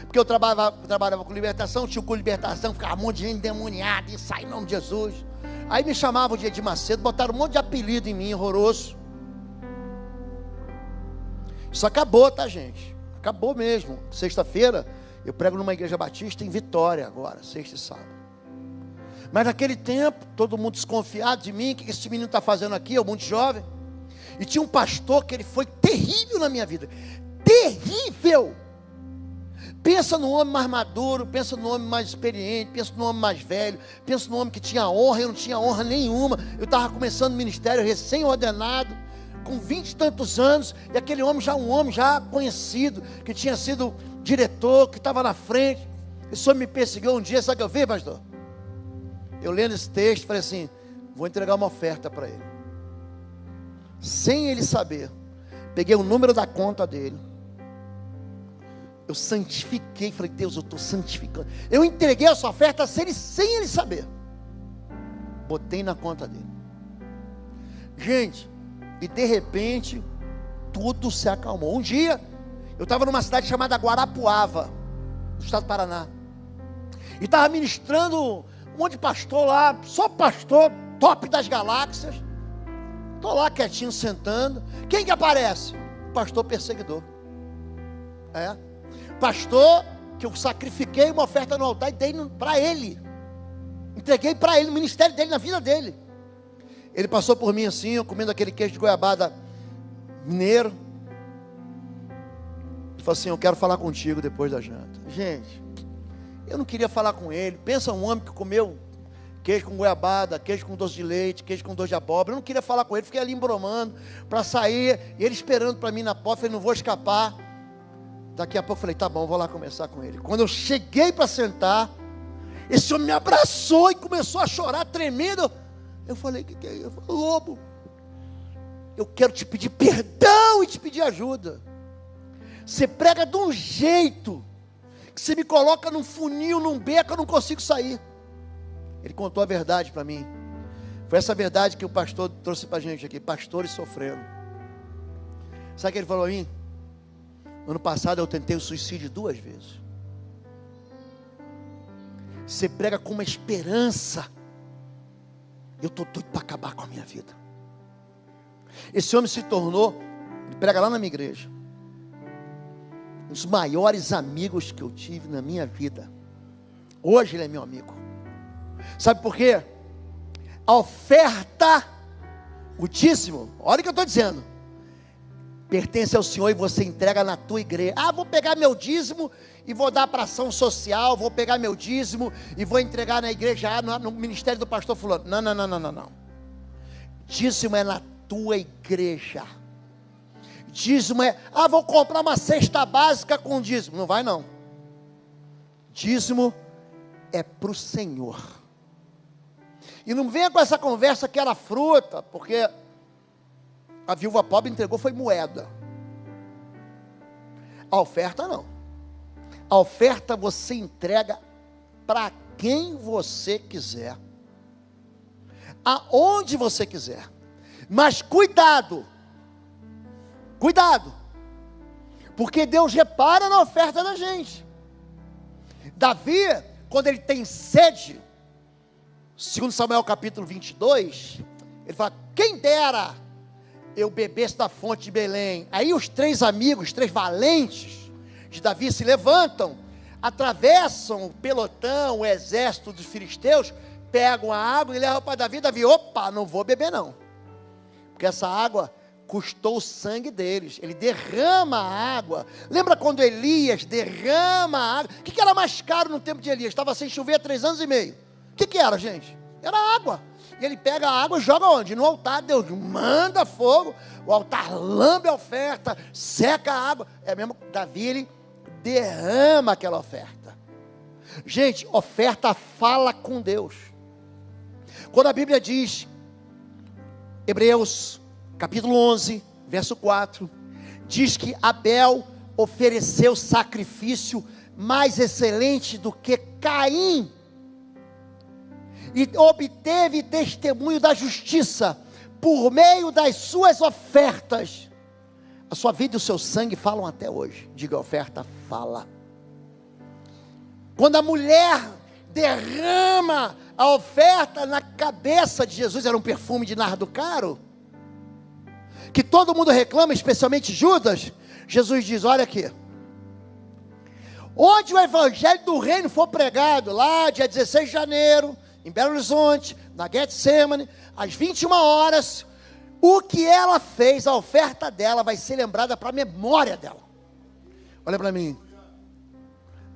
S1: Porque eu trabalhava com libertação, tinha o com libertação, ficava um monte de gente endemoniada, e sai em nome de Jesus. Aí me chamavam de Edir Macedo, botaram um monte de apelido em mim, horroroso. Isso acabou, tá, gente? Acabou mesmo. Sexta-feira, eu prego numa igreja batista em Vitória agora, sexta e sábado. Mas naquele tempo, todo mundo desconfiado de mim, o que esse menino está fazendo aqui, eu muito jovem. E tinha um pastor que ele foi terrível na minha vida. Terrível! Pensa no homem mais maduro, pensa no homem mais experiente, pensa no homem mais velho, pensa no homem que tinha honra, eu não tinha honra nenhuma. Eu estava começando o ministério recém-ordenado, com 20 e tantos anos, e aquele homem já conhecido, que tinha sido diretor, que estava na frente. Esse homem me perseguiu um dia, sabe o que eu fiz, pastor? Eu lendo esse texto, falei assim, vou entregar uma oferta para ele. Sem ele saber, peguei o número da conta dele, eu santifiquei, falei, Deus, eu estou santificando. Eu entreguei essa oferta sem ele saber. Botei na conta dele. Gente, e de repente, tudo se acalmou. Um dia, eu estava numa cidade chamada Guarapuava, no estado do Paraná. E estava ministrando um monte de pastor lá, só pastor, top das galáxias. Estou lá quietinho, sentando. Quem que aparece? Pastor perseguidor. Pastor que eu sacrifiquei uma oferta no altar e dei para ele. Entreguei para ele, no ministério dele, na vida dele. Ele passou por mim assim, eu comendo aquele queijo de goiabada mineiro. Ele falou assim, eu quero falar contigo depois da janta. Gente, eu não queria falar com ele. Pensa um homem que comeu queijo com goiabada, queijo com doce de leite, queijo com doce de abóbora. Eu não queria falar com ele, fiquei ali embromando para sair, e ele esperando para mim na porta. Falei, não vou escapar. Daqui a pouco falei, tá bom, vou lá conversar com ele. Quando eu cheguei para sentar, esse homem me abraçou e começou a chorar, tremendo. Eu falei, o que é isso? Eu falei, Lobo, eu quero te pedir perdão e te pedir ajuda. Você prega de um jeito que você me coloca num funil, num beco, eu não consigo sair. Ele contou a verdade para mim. Foi essa verdade que o pastor trouxe para a gente aqui, pastores sofrendo. Sabe o que ele falou a mim? Ano passado eu tentei o suicídio 2 vezes. Você prega com uma esperança. Eu estou doido para acabar com a minha vida. Esse homem se tornou, ele prega lá na minha igreja, um dos maiores amigos que eu tive na minha vida. Hoje ele é meu amigo. Sabe por quê? A oferta, o dízimo, olha o que eu estou dizendo, pertence ao Senhor e você entrega na tua igreja. Vou pegar meu dízimo e vou dar para ação social, vou pegar meu dízimo e vou entregar na igreja, no ministério do pastor fulano. Não. Dízimo é na tua igreja. Dízimo é, vou comprar uma cesta básica com dízimo. Não vai não. Dízimo é para o Senhor. E não venha com essa conversa que era fruta, porque a viúva pobre entregou foi moeda. A oferta não. A oferta você entrega para quem você quiser, aonde você quiser. Mas cuidado, porque Deus repara na oferta da gente. Davi, quando ele tem sede, segundo Samuel capítulo 22, ele fala, quem dera eu bebesse da fonte de Belém. Aí os 3 amigos, 3 valentes de Davi se levantam, atravessam o pelotão, o exército dos filisteus, pegam a água e levam para Davi. Davi, opa, não vou beber não, porque essa água custou o sangue deles. Ele derrama a água. Lembra quando Elias derrama a água? O que era mais caro no tempo de Elias? Estava sem chover há 3 anos e meio. O que era, gente? Era água. E ele pega a água e joga onde? No altar. Deus manda fogo, o altar lambe a oferta, seca a água. É mesmo, Davi, ele derrama aquela oferta. Gente, oferta fala com Deus. Quando a Bíblia diz, Hebreus capítulo 11, verso 4, diz que Abel ofereceu sacrifício mais excelente do que Caim. e obteve testemunho da justiça por meio das suas ofertas. A sua vida e o seu sangue falam até hoje. Diga, a oferta fala. Quando a mulher derrama a oferta na cabeça de Jesus, era um perfume de nardo caro, que todo mundo reclama, especialmente Judas. Jesus diz, olha aqui, onde o evangelho do reino for pregado, lá dia 16 de janeiro, em Belo Horizonte, na Getsemane, às 21 horas, o que ela fez, a oferta dela vai ser lembrada para a memória dela. Olha para mim,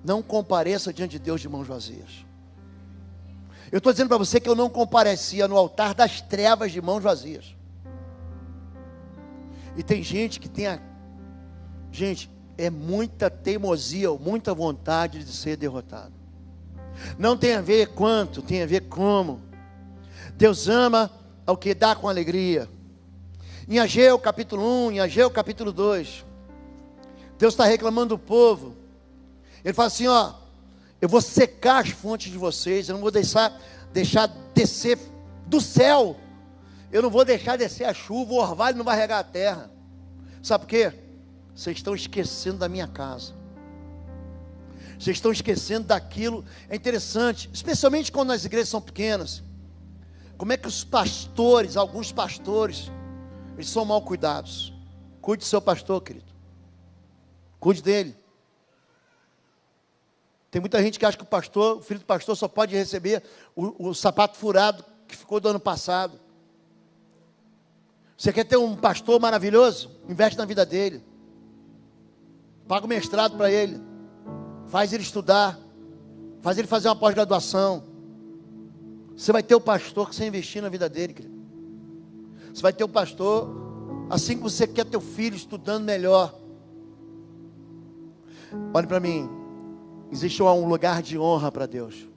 S1: não compareça diante de Deus de mãos vazias. Eu estou dizendo para você que eu não comparecia no altar das trevas de mãos vazias. E tem gente que gente, é muita teimosia, muita vontade de ser derrotado. Não tem a ver quanto, tem a ver como. Deus ama ao que dá com alegria. Em Ageu capítulo 1, em Ageu capítulo 2, Deus está reclamando do povo. Ele fala assim, ó, eu vou secar as fontes de vocês, eu não vou deixar descer do céu, eu não vou deixar descer a chuva, o orvalho não vai regar a terra. Sabe por quê? Vocês estão esquecendo da minha casa. Vocês estão esquecendo daquilo. É interessante, especialmente quando as igrejas são pequenas, como é que os pastores, alguns pastores, eles são mal cuidados. Cuide do seu pastor, querido. Cuide dele. Tem muita gente que acha que o filho do pastor só pode receber o sapato furado que ficou do ano passado. Você quer ter um pastor maravilhoso? Investe na vida dele. Paga o mestrado para ele. Faz ele estudar. Faz ele fazer uma pós-graduação. Você vai ter o pastor que você investir na vida dele, querido. Você vai ter o pastor assim que você quer teu filho estudando melhor. Olhe para mim. Existe um lugar de honra para Deus.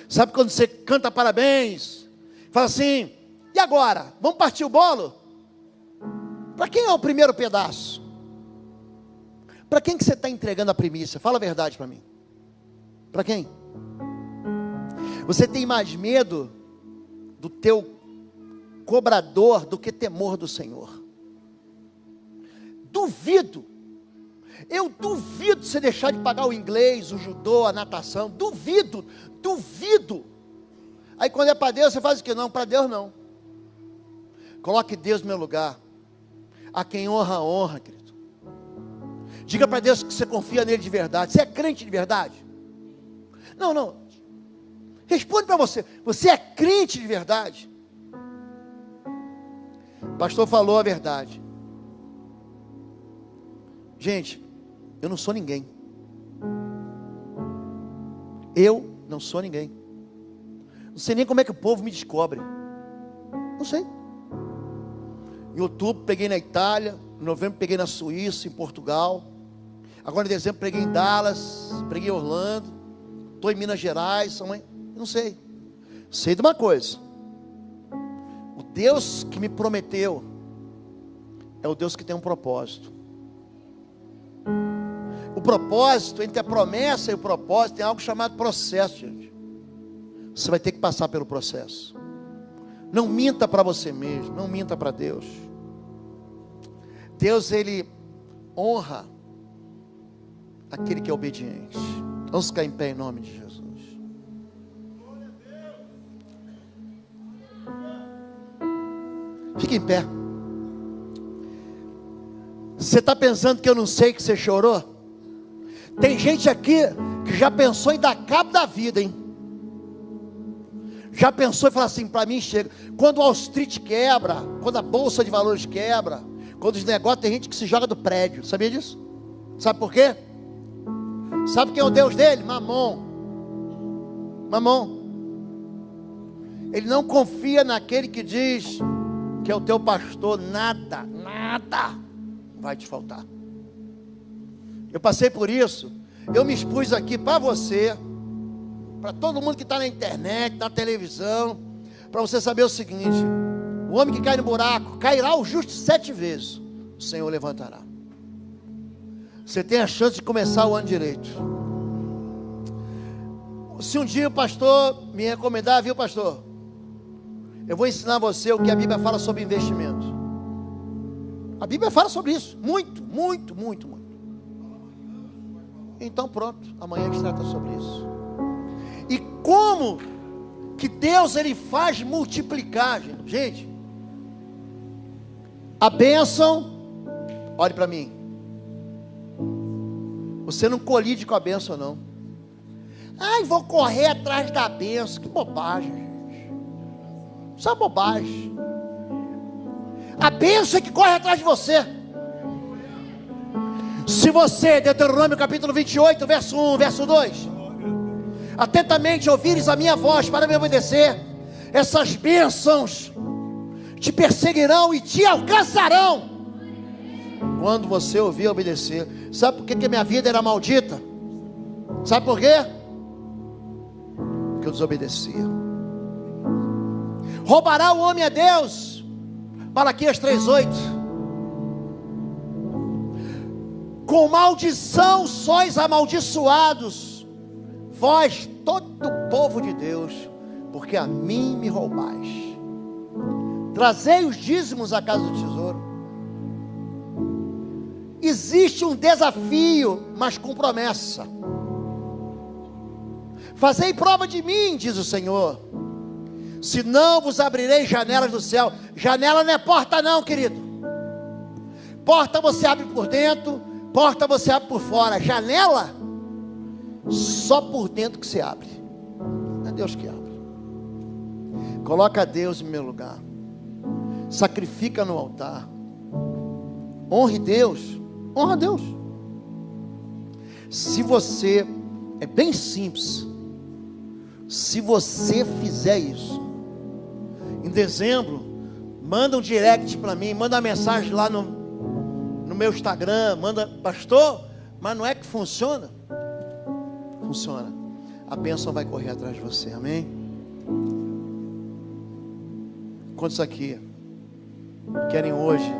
S1: Sabe quando você canta parabéns? Fala assim, e agora? Vamos partir o bolo? Para quem é o primeiro pedaço? Para quem que você está entregando a primícia? Fala a verdade para mim. Para quem? Você tem mais medo do teu cobrador do que temor do Senhor? Duvido. Eu duvido você deixar de pagar o inglês, o judô, a natação. Duvido. Aí quando é para Deus, você faz o quê? Não, para Deus não. Coloque Deus no meu lugar. A quem honra, honra, querido. Diga para Deus que você confia nele de verdade. Você é crente de verdade? Não. Responde para você. Você é crente de verdade? O pastor falou a verdade. Gente, eu não sou ninguém. Eu não sou ninguém. Não sei nem como é que o povo me descobre. Não sei. Em outubro peguei na Itália, em novembro peguei na Suíça, em Portugal. Agora em dezembro peguei em Dallas, peguei em Orlando. Estou em Minas Gerais, não sei. Sei de uma coisa. O Deus que me prometeu é o Deus que tem um propósito. O propósito, entre a promessa e o propósito, tem algo chamado processo, gente. Você vai ter que passar pelo processo. Não minta para você mesmo, não minta para Deus. Deus, Ele honra aquele que é obediente. Vamos ficar em pé em nome de Jesus. Fique em pé. Você está pensando que eu não sei que você chorou? Tem gente aqui que já pensou em dar cabo da vida, hein? Já pensou e falou assim, para mim chega. Quando o Wall Street quebra, quando a Bolsa de Valores quebra, quando os negócios, tem gente que se joga do prédio. Sabia disso? Sabe por quê? Sabe quem é o Deus dele? Mamon. Ele não confia naquele que diz que é o teu pastor. Nada vai te faltar. Eu passei por isso. Eu me expus aqui para você, para todo mundo que está na internet, na televisão, para você saber o seguinte: o homem que cai no buraco, cairá o justo 7 vezes, o Senhor levantará. Você tem a chance de começar o ano direito. Se um dia o pastor me recomendar, viu, pastor? Eu vou ensinar você o que a Bíblia fala sobre investimento. A Bíblia fala sobre isso. Muito, muito, muito, muito. Então pronto, amanhã a gente trata sobre isso. E como que Deus ele faz multiplicar, gente? A bênção, olhe para mim. Você não colide com a bênção, não. Ai, vou correr atrás da bênção. Que bobagem, gente. Isso é bobagem. A bênção é que corre atrás de você. Se você, Deuteronômio capítulo 28, verso 1, verso 2, atentamente ouvires a minha voz para me obedecer, essas bênçãos te perseguirão e te alcançarão, quando você ouvir obedecer. Sabe por que a minha vida era maldita? Sabe por quê? Porque eu desobedecia. Roubará o homem a Deus? Malaquias 3:8. Com maldição sois amaldiçoados, vós todo o povo de Deus, porque a mim me roubais. Trazei os dízimos à casa do tesouro. Existe um desafio, mas com promessa. Fazei prova de mim, diz o Senhor, senão vos abrirei janelas do céu. Janela não é porta não, querido. Porta você abre por dentro, porta você abre por fora. Janela, só por dentro que se abre. Não é Deus que abre. Coloca Deus em meu lugar. Sacrifica no altar. Honre Deus. Honra Deus. Se você, é bem simples, se você fizer isso, em dezembro, manda um direct para mim, manda uma mensagem lá no meu Instagram, manda, pastor, mas não é que funciona? Funciona. A bênção vai correr atrás de você, amém? Quantos aqui querem hoje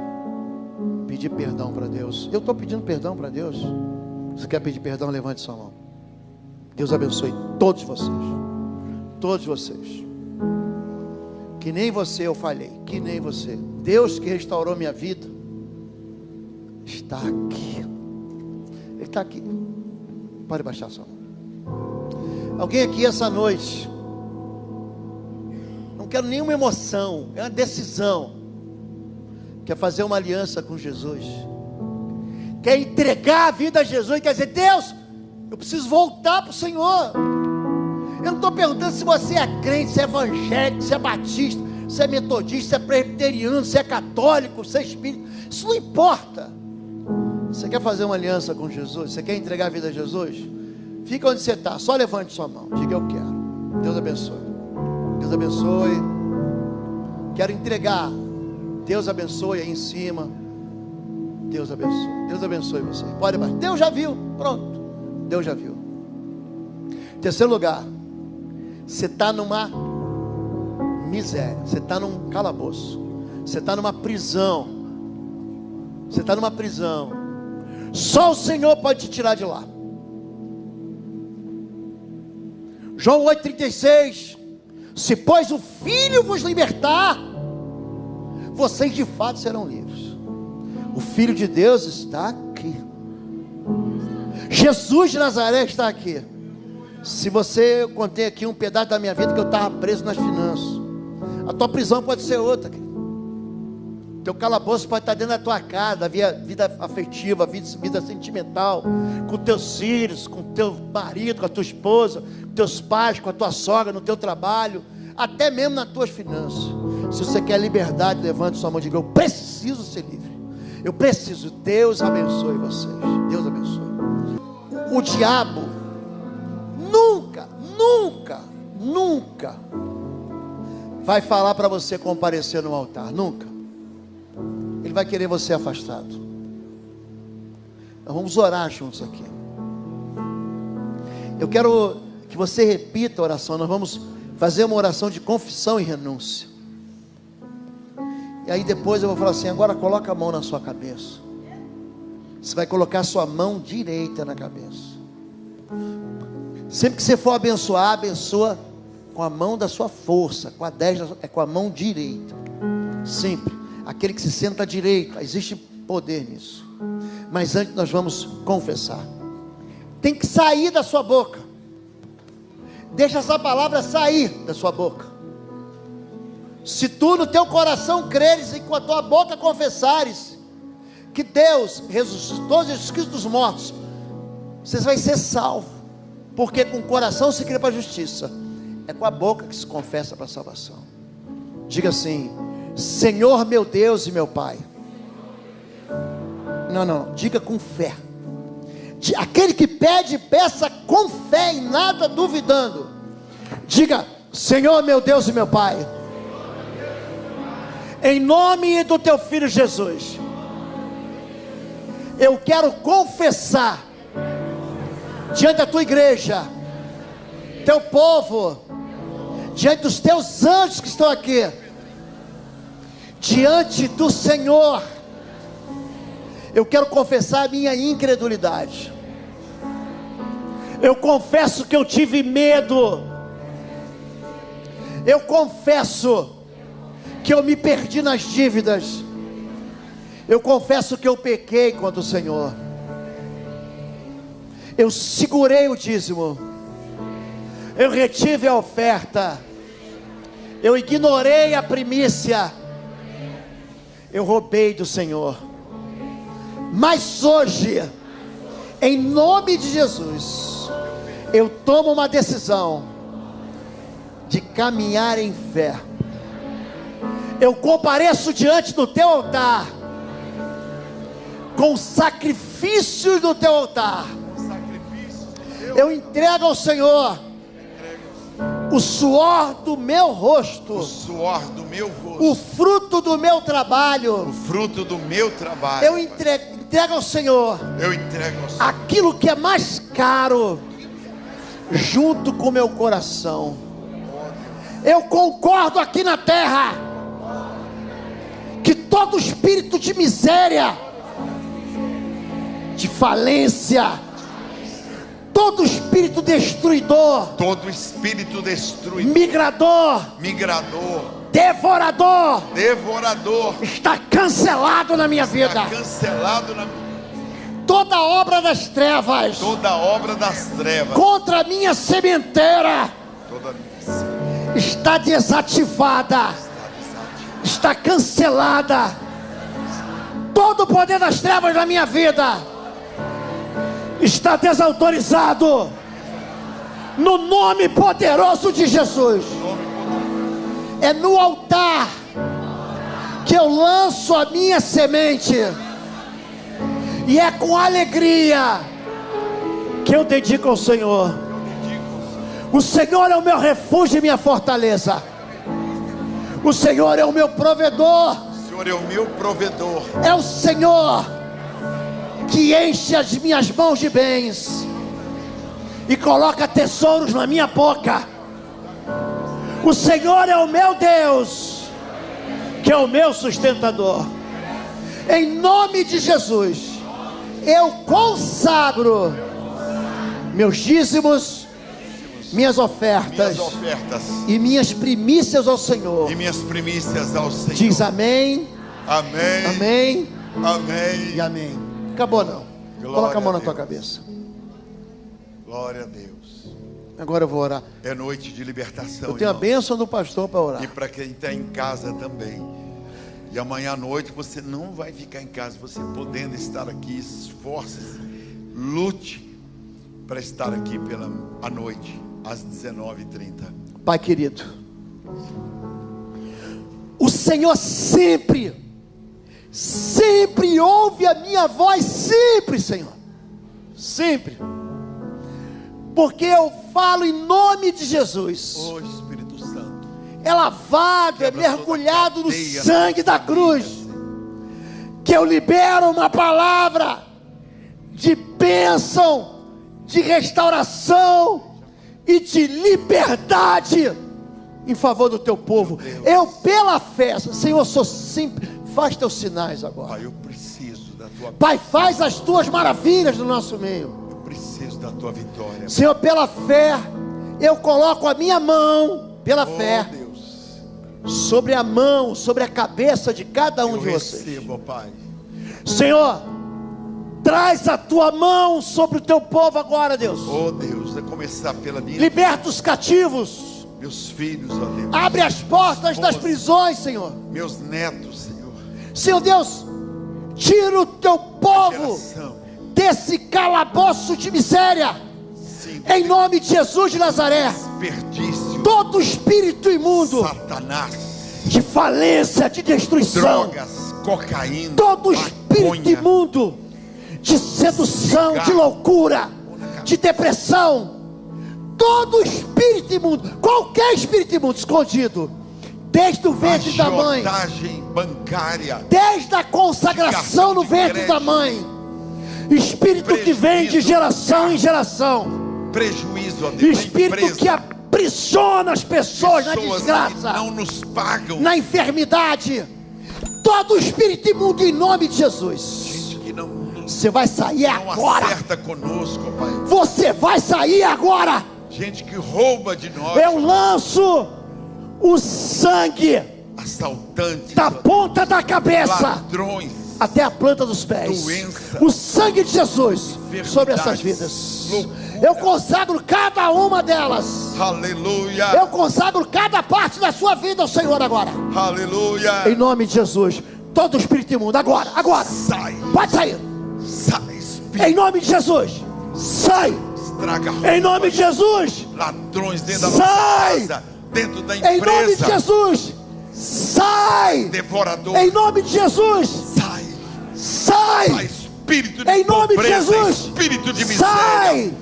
S1: pedir perdão para Deus? Eu estou pedindo perdão para Deus. Você quer pedir perdão? Levante sua mão. Deus abençoe todos vocês. Todos vocês. Que nem você eu falhei. Que nem você. Deus que restaurou minha vida está aqui. Ele está aqui. Pode baixar sua mão. Alguém aqui essa noite, não quero nenhuma emoção, é uma decisão, quer fazer uma aliança com Jesus, quer entregar a vida a Jesus, quer dizer, Deus, eu preciso voltar para o Senhor. Eu não estou perguntando se você é crente, se é evangélico, se é batista, se é metodista, se é presbiteriano, se é católico, se é espírita, isso não importa. Você quer fazer uma aliança com Jesus? Você quer entregar a vida a Jesus? Fica onde você está, só levante sua mão, diga eu quero. Deus abençoe. Deus abençoe. Quero entregar. Deus abençoe aí em cima. Deus abençoe. Deus abençoe você. Pode baixar. Deus já viu. Pronto. Deus já viu. Terceiro lugar. Você está numa miséria. Você está num calabouço. Você está numa prisão. Você está numa prisão. Só o Senhor pode te tirar de lá. João 8,36. Se pois o Filho vos libertar, vocês de fato serão livres. O Filho de Deus está aqui. Jesus de Nazaré está aqui. Se você, eu contei aqui um pedaço da minha vida que eu estava preso nas finanças. A tua prisão pode ser outra. Teu calabouço pode estar dentro da tua casa, vida afetiva, vida sentimental, com teus filhos, com teu marido, com a tua esposa, com teus pais, com a tua sogra, no teu trabalho, até mesmo nas tuas finanças. Se você quer liberdade, levante sua mão e diga: eu preciso ser livre. Eu preciso. Deus abençoe vocês. Deus abençoe. O diabo nunca vai falar para você comparecer no altar. Nunca. Ele vai querer você afastado. Nós vamos orar juntos aqui. Eu quero que você repita a oração. Nós vamos fazer uma oração de confissão e renúncia. E aí depois eu vou falar assim: agora coloca a mão na sua cabeça. Você vai colocar a sua mão direita na cabeça. Sempre que você for abençoar, abençoa com a mão da sua força, com a destra, com a mão direita. Sempre. Aquele que se senta à direita, existe poder nisso. Mas antes nós vamos confessar. Tem que sair da sua boca. Deixa essa palavra sair da sua boca. Se tu no teu coração creres e com a tua boca confessares que Deus ressuscitou Jesus Cristo dos mortos, você vai ser salvo. Porque com o coração se crê para a justiça, é com a boca que se confessa para a salvação. Diga assim: Senhor meu Deus e meu Pai. Não, diga com fé. Aquele que pede, peça com fé e nada duvidando. Diga: Senhor meu Deus e meu Pai, em nome do teu Filho Jesus, eu quero confessar diante da tua igreja, teu povo, diante dos teus anjos que estão aqui, diante do Senhor, eu quero confessar a minha incredulidade. Eu confesso que eu tive medo. Eu confesso que eu me perdi nas dívidas. Eu confesso que eu pequei contra o Senhor. Eu segurei o dízimo. Eu retive a oferta. Eu ignorei a primícia. Eu roubei do Senhor. Mas hoje, em nome de Jesus, eu tomo uma decisão de caminhar em fé. Eu compareço diante do teu altar, com sacrifícios do teu altar. Eu entrego ao Senhor o suor do meu rosto, o fruto do meu trabalho, eu entrego ao Senhor aquilo que é mais caro, junto com meu coração. Eu concordo aqui na terra que todo espírito de miséria, de falência, todo espírito destruidor, migrador, devorador, está cancelado na minha vida. Toda obra das trevas, contra a minha sementeira, está desativada, está cancelada. Todo o poder das trevas na minha vida está desautorizado, no nome poderoso de Jesus. É no altar que eu lanço a minha semente, e é com alegria que eu dedico ao Senhor. O Senhor é o meu refúgio e minha fortaleza. O Senhor é o meu provedor. É o Senhor que enche as minhas mãos de bens e coloca tesouros na minha boca. O Senhor é o meu Deus, que é o meu sustentador. Em nome de Jesus, eu consagro meus dízimos, minhas ofertas e minhas primícias ao Senhor. Diz amém, amém e amém. Acabou não? Coloca a mão na tua cabeça.
S2: Glória a Deus.
S1: Agora eu vou orar.
S2: É noite de libertação.
S1: Eu tenho a bênção do pastor para orar.
S2: E para quem está em casa também. E amanhã à noite você não vai ficar em casa. Você podendo estar aqui, esforce-se, lute para estar aqui à noite, às 19h30.
S1: Pai querido, o Senhor sempre ouve a minha voz, sempre, Senhor, sempre, porque eu falo em nome de Jesus.
S2: Hoje, Espírito Santo,
S1: é lavado, é mergulhado no sangue da cruz, que eu libero uma palavra de bênção, de restauração e de liberdade em favor do teu povo. Eu, pela fé, Senhor, sou simples. Faz teus sinais agora.
S2: Pai, eu preciso da tua
S1: Pai, faz as tuas maravilhas no nosso meio.
S2: Eu preciso da tua vitória.
S1: Senhor, pela fé, eu coloco a minha mão, pela fé,
S2: Deus,
S1: sobre a mão, sobre a cabeça de cada um
S2: eu
S1: de vocês.
S2: recebo, ó Pai.
S1: Senhor, traz a tua mão sobre o teu povo agora, Deus.
S2: Oh Deus, vai começar pela minha
S1: Liberta os cativos.
S2: meus filhos, ó Deus.
S1: Abre as portas das prisões, Senhor.
S2: Meus netos, Senhor.
S1: Senhor Deus, tira o teu povo
S2: Geração.
S1: desse calabouço de miséria,
S2: Sim,
S1: em nome de Jesus de Nazaré.
S2: desperdício,
S1: Todo espírito imundo
S2: Satanás,
S1: de falência, de destruição,
S2: drogas, cocaína,
S1: todo espírito
S2: maconha,
S1: imundo de sedução, de loucura, de depressão, todo espírito imundo, qualquer espírito imundo escondido, desde o ventre da mãe,
S2: agiotagem bancária,
S1: desde a consagração no ventre da mãe, espírito que vem de geração em geração,
S2: prejuízo, ó Deus,
S1: espírito que aprisiona as pessoas na desgraça,
S2: que não nos pagam,
S1: na enfermidade, todo espírito imundo em nome de Jesus,
S2: gente que não
S1: você vai sair agora,
S2: acerta conosco, ó Pai.
S1: você vai sair agora.
S2: Gente que rouba de nós,
S1: Eu lanço o sangue
S2: assaltantes,
S1: da
S2: ó
S1: ponta da cabeça
S2: ladrões,
S1: até a planta dos pés.
S2: Doença,
S1: o sangue de Jesus sobre essas vidas.
S2: loucura.
S1: Eu consagro cada uma delas.
S2: Aleluia,
S1: Eu consagro cada parte da sua vida ao Senhor agora.
S2: aleluia.
S1: Em nome de Jesus. Todo espírito imundo, agora.
S2: Sai,
S1: Pode sair.
S2: sai, espírito,
S1: Em nome de Jesus. Sai.
S2: estraga,
S1: Em nome de Jesus.
S2: ladrões dentro da
S1: Sai.
S2: nossa casa, dentro da
S1: Em nome de
S2: empresa,
S1: Jesus. Sai.
S2: devorador,
S1: Em nome de Jesus.
S2: sai,
S1: Sai.
S2: espírito de
S1: Em nome de
S2: pobreza,
S1: Jesus.
S2: espírito de miséria,
S1: Sai.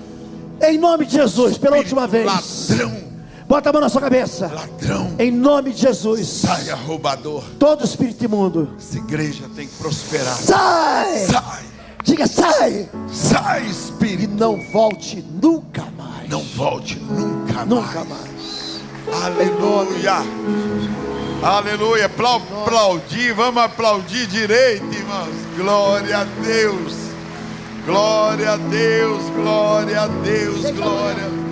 S1: Em nome de Jesus, pela última vez.
S2: ladrão,
S1: Bota a mão na sua cabeça.
S2: ladrão,
S1: Em nome de Jesus.
S2: saia, roubador.
S1: Todo espírito imundo,
S2: Essa igreja tem que prosperar.
S1: sai.
S2: Sai,
S1: Diga sai.
S2: sai,
S1: E
S2: espírito,
S1: não volte nunca mais.
S2: não volte nunca
S1: Nunca
S2: mais.
S1: mais.
S2: Aleluia, aleluia. Aplaudir, vamos aplaudir direito, irmãos. Glória a Deus, glória a Deus, glória a Deus, glória a Deus.